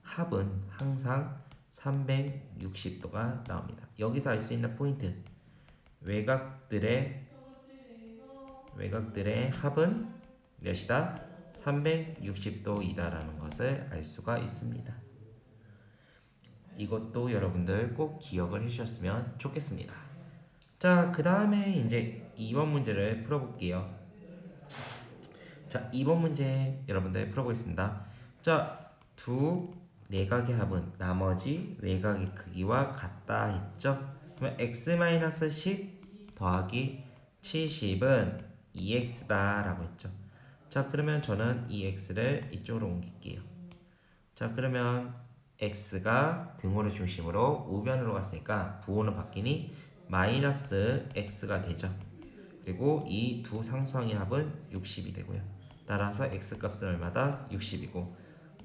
합은 항상 360도가 나옵니다. 여기서 알 수 있는 포인트, 외곽들의 합은 몇이다? 360도이다라는 것을 알 수가 있습니다. 이것도 여러분들 꼭 기억을 해주셨으면 좋겠습니다. 자, 그 다음에 이제 2번 문제를 풀어볼게요. 자, 2번 문제 여러분들 풀어보겠습니다. 자, 두 내각의 합은 나머지 외곽의 크기와 같다 했죠? 그러면 x-10 더하기 70은 2x다 라고 했죠. 자, 그러면 저는 이 x를 이쪽으로 옮길게요. 자, 그러면 x가 등호를 중심으로 우변으로 갔으니까 부호는 바뀌니 마이너스 x가 되죠. 그리고 이 두 상수항의 합은 60이 되고요. 따라서 x 값은 얼마다? 60이고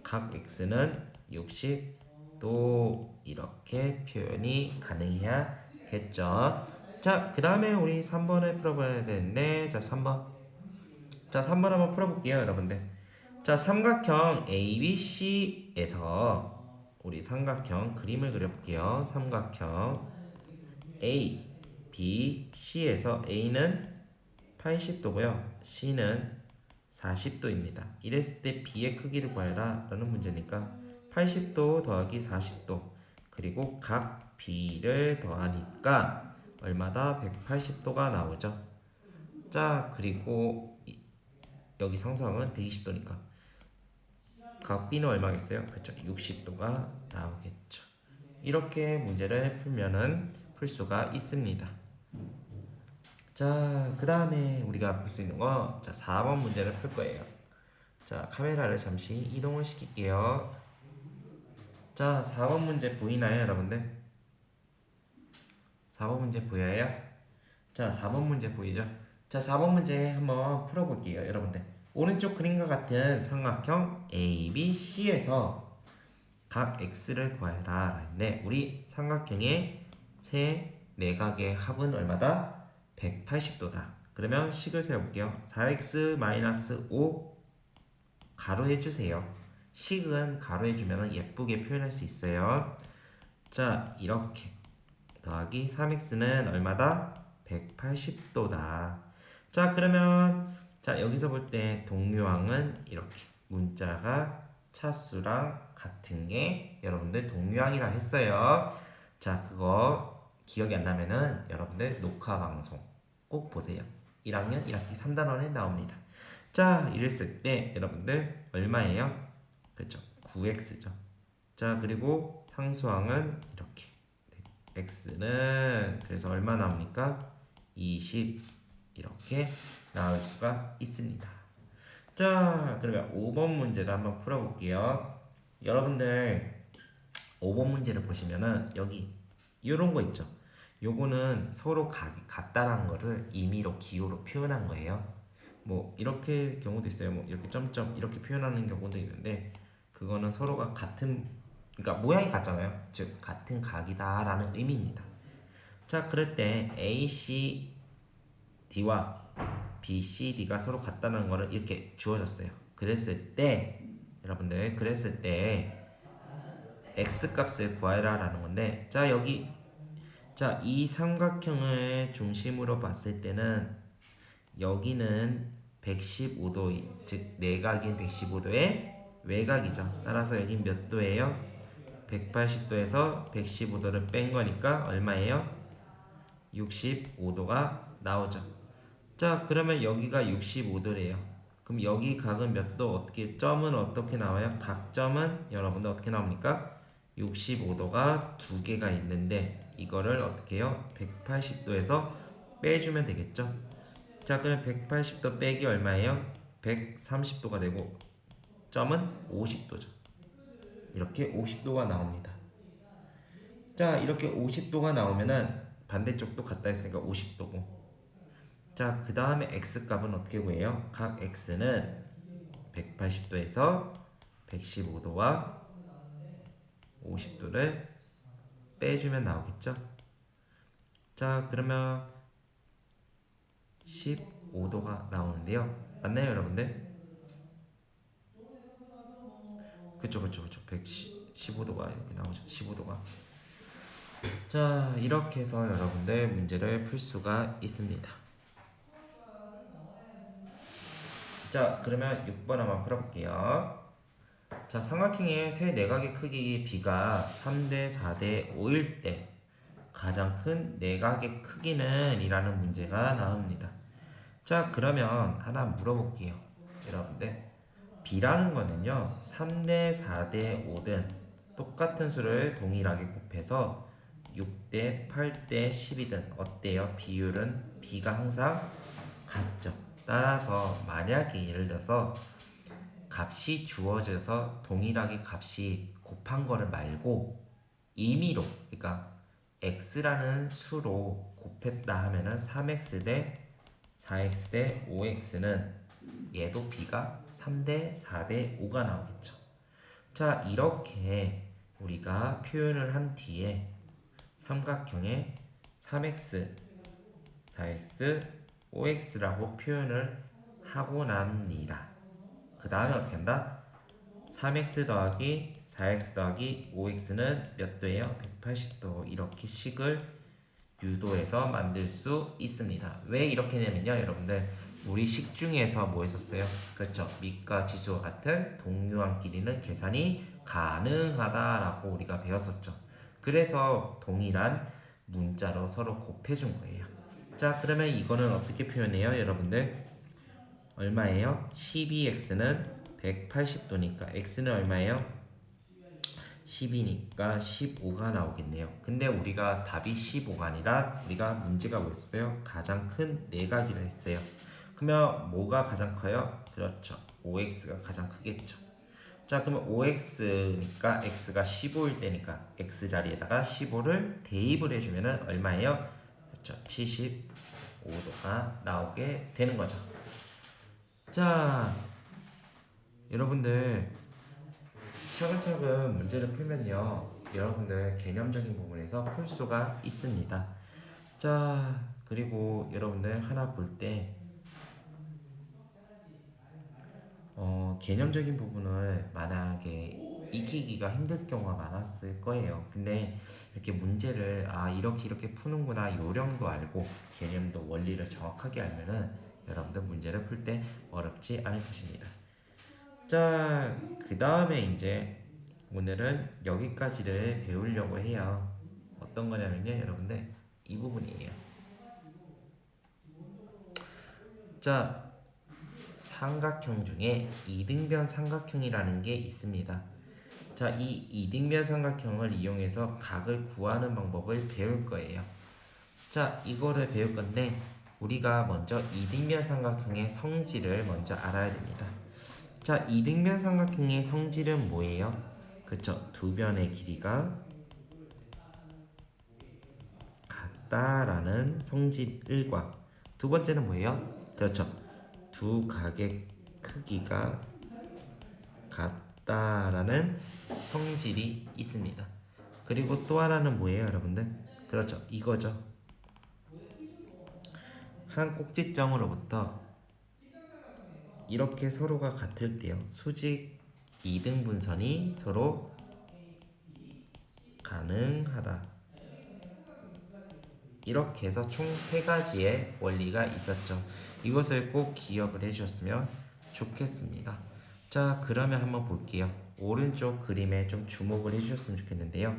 각 x는 60도 이렇게 표현이 가능해야겠죠. 자, 그 다음에 우리 3번을 풀어봐야 되는데, 자, 3번. 자, 3번 한번 풀어볼게요, 여러분들. 자, 삼각형 ABC에서 우리 삼각형 그림을 그려볼게요. 삼각형 A, B, C에서 A는 80도고요. C는 40도입니다. 이랬을 때 B의 크기를 구하라 라는 문제니까 80도 더하기 40도 그리고 각 B를 더하니까 얼마다? 180도가 나오죠. 자, 그리고 여기 상수항은 120도니까 각 B는 얼마겠어요? 그쵸, 60도가 나오겠죠. 이렇게 문제를 풀면은 풀 수가 있습니다. 자, 그 다음에 우리가 볼 수 있는 거, 자, 4번 문제를 풀 거예요. 자, 카메라를 잠시 이동을 시킬게요. 자, 4번 문제 보이나요, 여러분들? 4번 문제 보여요? 자, 4번 문제 보이죠? 자, 4번 문제 한번 풀어볼게요, 여러분들. 오른쪽 그림과 같은 삼각형 ABC에서 각 x를 구하라 했는데 우리 삼각형의 세 내각의 합은 얼마다? 180도다. 그러면 식을 세워볼게요. 4x-5 가로 해주세요. 식은 가로 해주면 예쁘게 표현할 수 있어요. 자, 이렇게 더하기 3x는 얼마다? 180도다. 자, 그러면 자, 여기서 볼 때 동류항은 이렇게 문자가 차수랑 같은 게 여러분들 동류항이라 했어요. 자, 그거 기억이 안 나면은 여러분들 녹화 방송 꼭 보세요. 1학년 1학기 3단원에 나옵니다. 자, 이랬을 때 여러분들 얼마예요? 그렇죠, 9x죠. 자, 그리고 상수항은 이렇게 x는 그래서 얼마 나옵니까? 20 이렇게 나올 수가 있습니다. 자, 그러면 5번 문제를 한번 풀어볼게요. 여러분들 5번 문제를 보시면은 여기 이런 거 있죠. 요거는 서로 각이 같다라는 거를 임의로 기호로 표현한 거예요. 뭐 이렇게 경우도 있어요. 뭐 이렇게 점점 이렇게 표현하는 경우도 있는데 그거는 서로가 같은, 그러니까 모양이 같잖아요. 즉 같은 각이다라는 의미입니다. 자, 그럴 때 ACD와 BCD가 서로 같다는 거를 이렇게 주어졌어요. 그랬을 때 여러분들 그랬을 때 x 값을 구하라 라는 건데, 자, 여기 자, 이 삼각형을 중심으로 봤을 때는 여기는 115도, 즉 내각인 115도의 외곽이죠. 따라서 여긴 몇 도예요? 180도에서 115도를 뺀 거니까 얼마예요? 65도가 나오죠. 자, 그러면 여기가 65도래요. 그럼 여기 각은 몇 도? 어떻게, 점은 어떻게 나와요? 각 점은 여러분들 어떻게 나옵니까? 65도가 두 개가 있는데 이거를 어떻게 해요? 180도에서 빼주면 되겠죠. 자, 그럼 180도 빼기 얼마예요? 130도가 되고 점은 50도죠. 이렇게 50도가 나옵니다. 자, 이렇게 50도가 나오면은 반대쪽도 같다 했으니까 50도고, 자, 그 다음에 x값은 어떻게 구해요? 각 x는 180도에서 115도와 50도를 빼주면 나오겠죠? 자, 그러면 15도가 나오는데요. 맞나요, 여러분들? 그쵸. 115 15도가 이렇게 나오죠. 15도가. 자, 이렇게 해서 여러분들 문제를 풀 수가 있습니다. 자, 그러면 6번 한번 풀어볼게요. 자, 삼각형의 세 내각의 크기 b가 3대 4대 5일 때 가장 큰 내각의 크기는 이라는 문제가 나옵니다. 자, 그러면 하나 물어볼게요. 여러분들, b라는 거는요 3대 4대 5든 똑같은 수를 동일하게 곱해서 6대 8대 10이든 어때요? 비율은 b가 항상 같죠. 따라서 만약에 예를 들어서 값이 주어져서 동일하게 값이 곱한 거를 말고 임의로, 그러니까 x라는 수로 곱했다 하면은 3x 대 4x 대 5x는 얘도 b가 3대 4대 5가 나오겠죠. 자, 이렇게 우리가 표현을 한 뒤에 삼각형의 3x, 4x, 5x라고 표현을 하고 납니다. 그 다음에 어떻게 한다? 3x 더하기 4x 더하기 5x는 몇 도예요? 180도. 이렇게 식을 유도해서 만들 수 있습니다. 왜 이렇게 되냐면요, 여러분들, 우리 식 중에서 뭐 했었어요? 그렇죠. 밑과 지수와 같은 동류한 길이는 계산이 가능하다라고 우리가 배웠었죠. 그래서 동일한 문자로 서로 곱해준 거예요. 자, 그러면 이거는 어떻게 표현해요, 여러분들? 얼마예요? 12x는 180도니까 x는 얼마예요? 10이니까 15가 나오겠네요. 근데 우리가 답이 15가 아니라 우리가 문제가 뭐였어요? 가장 큰 내각이라 했어요. 그러면 뭐가 가장 커요? 그렇죠. 5x가 가장 크겠죠. 자, 그러면 5x니까 x가 15일 때니까 x 자리에다가 15를 대입을 해주면은 얼마예요? 그렇죠. 75도가 나오게 되는 거죠. 자, 여러분들 차근차근 문제를 풀면요, 여러분들 개념적인 부분에서 풀 수가 있습니다. 자, 그리고 여러분들 하나 볼 때 개념적인 부분을 만약에 익히기가 힘들 경우가 많았을 거예요. 근데 이렇게 문제를 이렇게 푸는구나 요령도 알고 개념도 원리를 정확하게 알면은 여러분들 문제를 풀 때 어렵지 않을 것입니다. 자, 그 다음에 이제 오늘은 여기까지를 배우려고 해요. 어떤 거냐면요, 여러분들, 이 부분이에요. 자, 삼각형 중에 이등변 삼각형이라는 게 있습니다. 자, 이 이등변 삼각형을 이용해서 각을 구하는 방법을 배울 거예요. 자, 이거를 배울 건데 우리가 먼저 이등변 삼각형의 성질을 먼저 알아야 됩니다. 자, 이등변 삼각형의 성질은 뭐예요? 그쵸, 두 변의 길이가 같다라는 성질 1과 두 번째는 뭐예요? 그렇죠, 두 각의 크기가 같다라는 성질이 있습니다. 그리고 또 하나는 뭐예요, 여러분들? 그렇죠, 이거죠. 한 꼭지점으로부터 이렇게 서로가 같을 때요, 수직 이등분선이 서로 가능하다. 이렇게 해서 총 3가지의 원리가 있었죠. 이것을 꼭 기억을 해주셨으면 좋겠습니다. 자, 그러면 한번 볼게요. 오른쪽 그림에 좀 주목을 해주셨으면 좋겠는데요.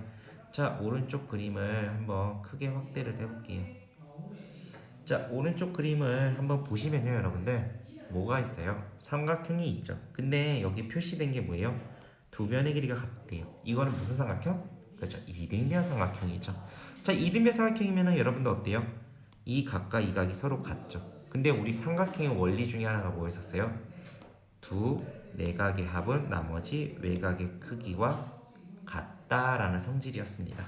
자, 오른쪽 그림을 한번 크게 확대를 해볼게요. 자, 오른쪽 그림을 한번 보시면요, 여러분들, 뭐가 있어요? 삼각형이 있죠. 근데 여기 표시된 게 뭐예요? 두 변의 길이가 같대요. 이거는 무슨 삼각형? 그렇죠, 이등변 삼각형이죠. 자, 이등변 삼각형이면은 여러분들 어때요? 이 각과 이 각이 서로 같죠. 근데 우리 삼각형의 원리 중에 하나가 뭐였었어요? 두 내각의 합은 나머지 외곽의 크기와 같다라는 성질이었습니다.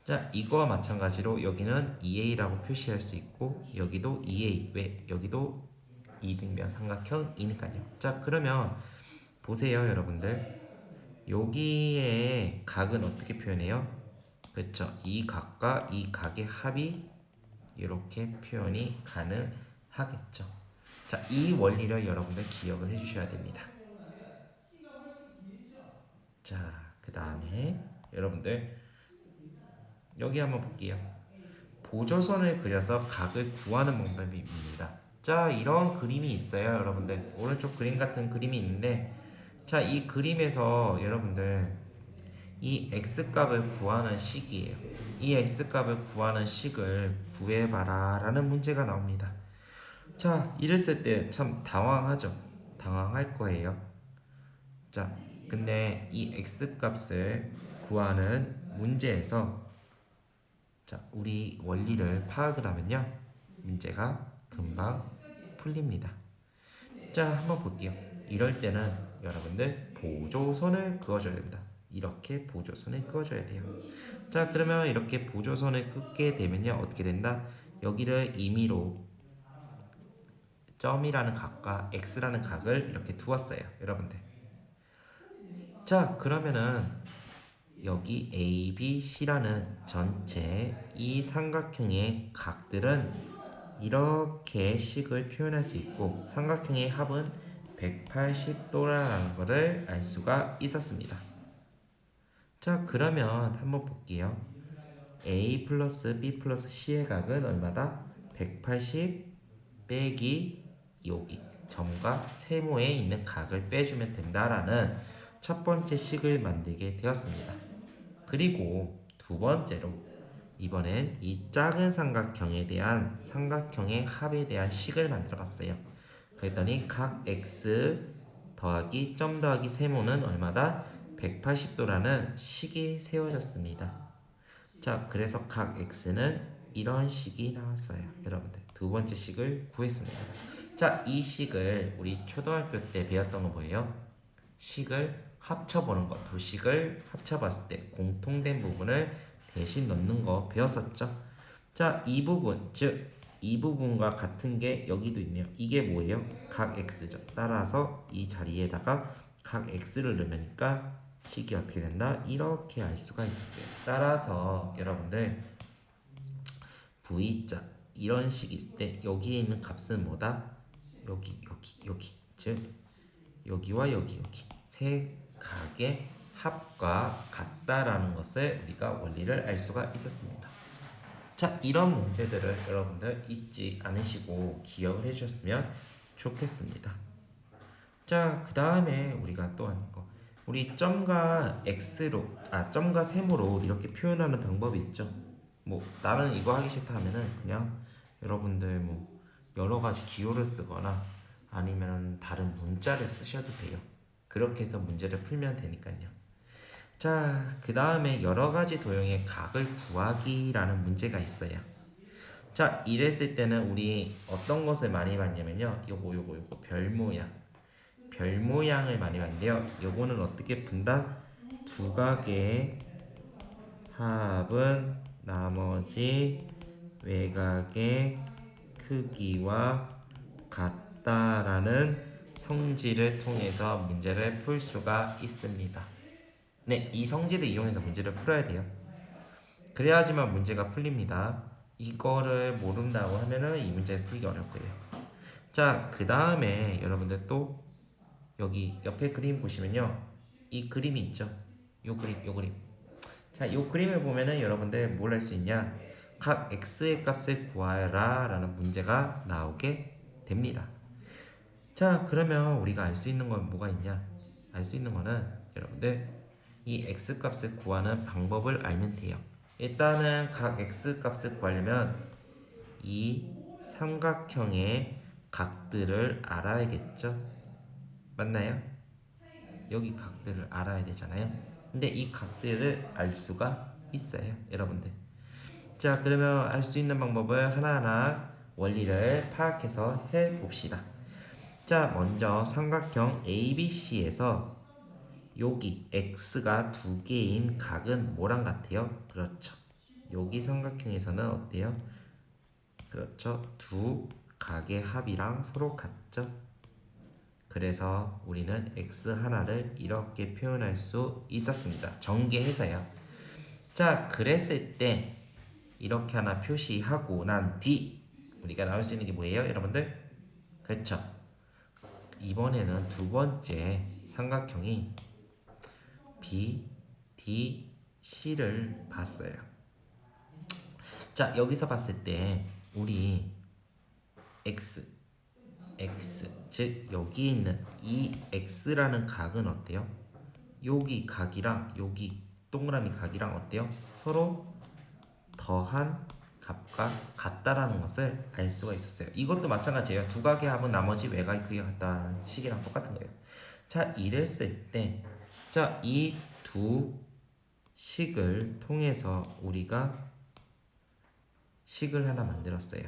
자, 이거와 마찬가지로 여기는 2a라고 표시할 수 있고 여기도 2a, 왜? 여기도 이등변 삼각형이니까요. 자, 그러면 보세요, 여러분들. 여기에 각은 어떻게 표현해요? 그렇죠, 이 각과 이 각의 합이 이렇게 표현이 가능하겠죠. 자, 이 원리를 여러분들 기억을 해주셔야 됩니다. 자, 그 그 다음에 여러분들 여기 한번 볼게요. 보조선을 그려서 각을 구하는 방법입니다. 자, 이런 그림이 있어요, 여러분들. 오른쪽 그림 같은 그림이 있는데, 자, 이 그림에서 여러분들 이 x값을 구하는 식이에요. 이 x값을 구하는 식을 구해봐라 라는 문제가 나옵니다. 자, 이랬을 때 참 당황하죠. 당황할 거예요. 자, 근데 이 x값을 구하는 문제에서 자, 우리 원리를 파악을 하면요, 문제가 금방 풀립니다. 자, 한번 볼게요. 이럴 때는 여러분들 보조선을 그어줘야 된다. 이렇게 보조선을 그어줘야 돼요. 자, 그러면 이렇게 보조선을 긋게 되면요, 어떻게 된다? 여기를 임의로 점이라는 각과 x라는 각을 이렇게 두었어요, 여러분들. 자, 그러면은 여기 A, B, C라는 전체 이 삼각형의 각들은 이렇게 식을 표현할 수 있고, 삼각형의 합은 180도라는 것을 알 수가 있었습니다. 자, 그러면 한번 볼게요. A 플러스 B 플러스 C의 각은 얼마다? 180 빼기 여기 점과 세모에 있는 각을 빼주면 된다라는 첫 번째 식을 만들게 되었습니다. 그리고 두 번째로 이번엔 이 작은 삼각형에 대한 삼각형의 합에 대한 식을 만들어 봤어요. 그랬더니 각 x 더하기 점 더하기 세모는 얼마다? 180도라는 식이 세워졌습니다. 자, 그래서 각 x는 이런 식이 나왔어요. 여러분들 두 번째 식을 구했습니다. 자, 이 식을 우리 초등학교 때 배웠던 거 뭐예요? 식을 합쳐보는 거. 두 식을 합쳐봤을 때 공통된 부분을 대신 넣는 거 배웠었죠. 자, 이 부분, 즉 이 부분과 같은 게 여기도 있네요. 이게 뭐예요? 각 x죠. 따라서 이 자리에다가 각 x를 넣으니까 식이 어떻게 된다? 이렇게 알 수가 있었어요. 따라서 여러분들 V자 이런 식이 있을 때 여기에 있는 값은 뭐다? 여기 즉 여기와 여기 세 각의 합과 같다라는 것을 우리가 원리를 알 수가 있었습니다. 자, 이런 문제들을 여러분들 잊지 않으시고 기억을 해주셨으면 좋겠습니다. 자, 그 다음에 우리가 또 하는 거, 우리 점과 점과 세모로 이렇게 표현하는 방법이 있죠. 뭐 나는 이거 하기 싫다 하면은 그냥 여러분들 뭐 여러 가지 기호를 쓰거나 아니면 다른 문자를 쓰셔도 돼요. 그렇게 해서 문제를 풀면 되니까요. 자, 그 다음에 여러 가지 도형의 각을 구하기라는 문제가 있어요. 자, 이랬을 때는 우리 어떤 것을 많이 봤냐면요, 요거 별 모양을 많이 봤는데요. 요거는 어떻게 푼다? 두 각의 합은 나머지 외곽의 크기와 같다라는 성질을 통해서 문제를 풀 수가 있습니다. 네, 이 성질을 이용해서 문제를 풀어야 돼요. 그래야지만 문제가 풀립니다. 이거를 모른다고 하면은 이 문제를 풀기 어려울 거예요. 자, 그 다음에 여러분들 또 여기 옆에 그림 보시면요, 이 그림이 있죠. 요 그림. 자, 요 그림을 보면은 여러분들 뭘 할 수 있냐? 각 x의 값을 구하라 라는 문제가 나오게 됩니다. 자, 그러면 우리가 알 수 있는 건 뭐가 있냐? 알 수 있는 거는 여러분들 이 x값을 구하는 방법을 알면 돼요. 일단은 각 x값을 구하려면 이 삼각형의 각들을 알아야겠죠? 맞나요? 여기 각들을 알아야 되잖아요. 근데 이 각들을 알 수가 있어요, 여러분들. 자, 그러면 알 수 있는 방법을 하나하나 원리를 파악해서 해봅시다. 자, 먼저 삼각형 ABC에서 여기 x가 두 개인 각은 뭐랑 같아요? 그렇죠. 여기 삼각형에서는 어때요? 그렇죠. 두 각의 합이랑 서로 같죠. 그래서 우리는 x 하나를 이렇게 표현할 수 있었습니다. 전개해서요. 자, 그랬을 때 이렇게 하나 표시하고 난 뒤 우리가 나올 수 있는 게 뭐예요, 여러분들? 그렇죠. 이번에는 두 번째 삼각형이 B, D, C를 봤어요. 자, 여기서 봤을 때 우리 X, 즉 여기 있는 이 X라는 각은 어때요? 여기 각이랑 여기 동그라미 각이랑 어때요? 서로 더한 값과 같다라는 것을 알 수가 있었어요. 이것도 마찬가지예요. 두 각의 합은 나머지 외곽의 크기가 같다는 식이랑 똑같은 거예요. 자, 이랬을 때, 자, 이 두 식을 통해서 우리가 식을 하나 만들었어요.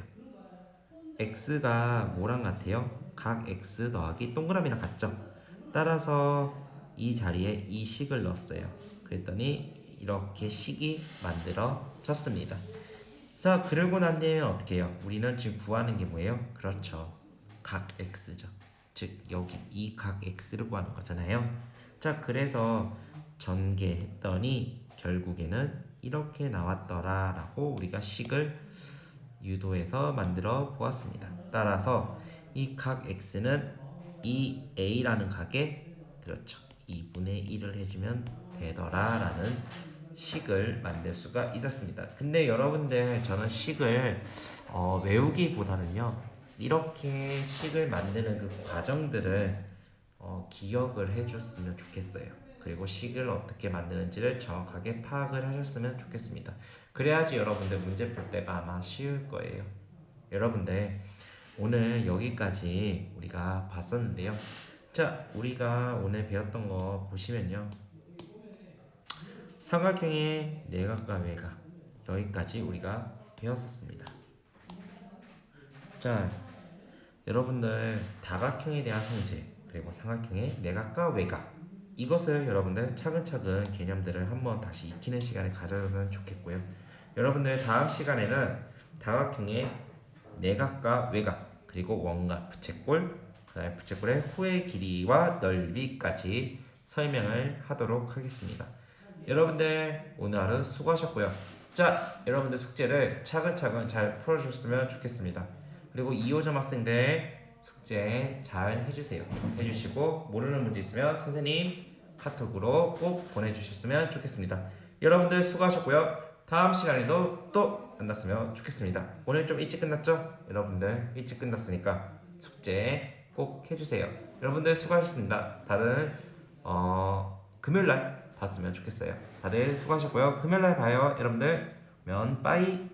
x가 뭐랑 같아요? 각 x 더하기 동그라미랑 같죠? 따라서 이 자리에 이 식을 넣었어요. 그랬더니 이렇게 식이 만들어졌습니다. 자, 그러고 난 뒤에 어떻게 해요? 우리는 지금 구하는 게 뭐예요? 그렇죠. 각 x죠. 즉 여기 이 각 x를 구하는 거잖아요. 자, 그래서 전개했더니 결국에는 이렇게 나왔더라 라고 우리가 식을 유도해서 만들어 보았습니다. 따라서 이 각 x는 이 a라는 각에 그렇죠 2분의 1을 해주면 되더라 라는 식을 만들 수가 있었습니다. 근데 여러분들 저는 식을 외우기보다는요 이렇게 식을 만드는 그 과정들을 기억을 해줬으면 좋겠어요. 그리고 식을 어떻게 만드는지를 정확하게 파악을 하셨으면 좋겠습니다. 그래야지 여러분들 문제 풀 때가 아마 쉬울 거예요. 여러분들 오늘 여기까지 우리가 봤었는데요. 자, 우리가 오늘 배웠던 거 보시면요. 삼각형의 내각과 외각 여기까지 우리가 배웠었습니다. 자, 여러분들 다각형에 대한 성질 그리고 삼각형의 내각과 외각 이것을 여러분들 차근차근 개념들을 한번 다시 익히는 시간을 가져면 좋겠고요. 여러분들 다음 시간에는 다각형의 내각과 외각 그리고 원각, 부채꼴 그다음에 부채꼴의 호의 길이와 넓이까지 설명을 하도록 하겠습니다. 여러분들 오늘 하루 수고하셨고요. 자, 여러분들 숙제를 차근차근 잘 풀어주셨으면 좋겠습니다. 그리고 2호점 학생들 숙제 잘 해주시고 모르는 문제 있으면 선생님 카톡으로 꼭 보내주셨으면 좋겠습니다. 여러분들 수고하셨고요. 다음 시간에도 또 만났으면 좋겠습니다. 오늘 좀 일찍 끝났죠? 여러분들 일찍 끝났으니까 숙제 꼭 해주세요. 여러분들 수고하셨습니다. 다른 금요일날 봤으면 좋겠어요. 다들 수고하셨고요. 금요일날 봐요. 여러분들 면 빠이.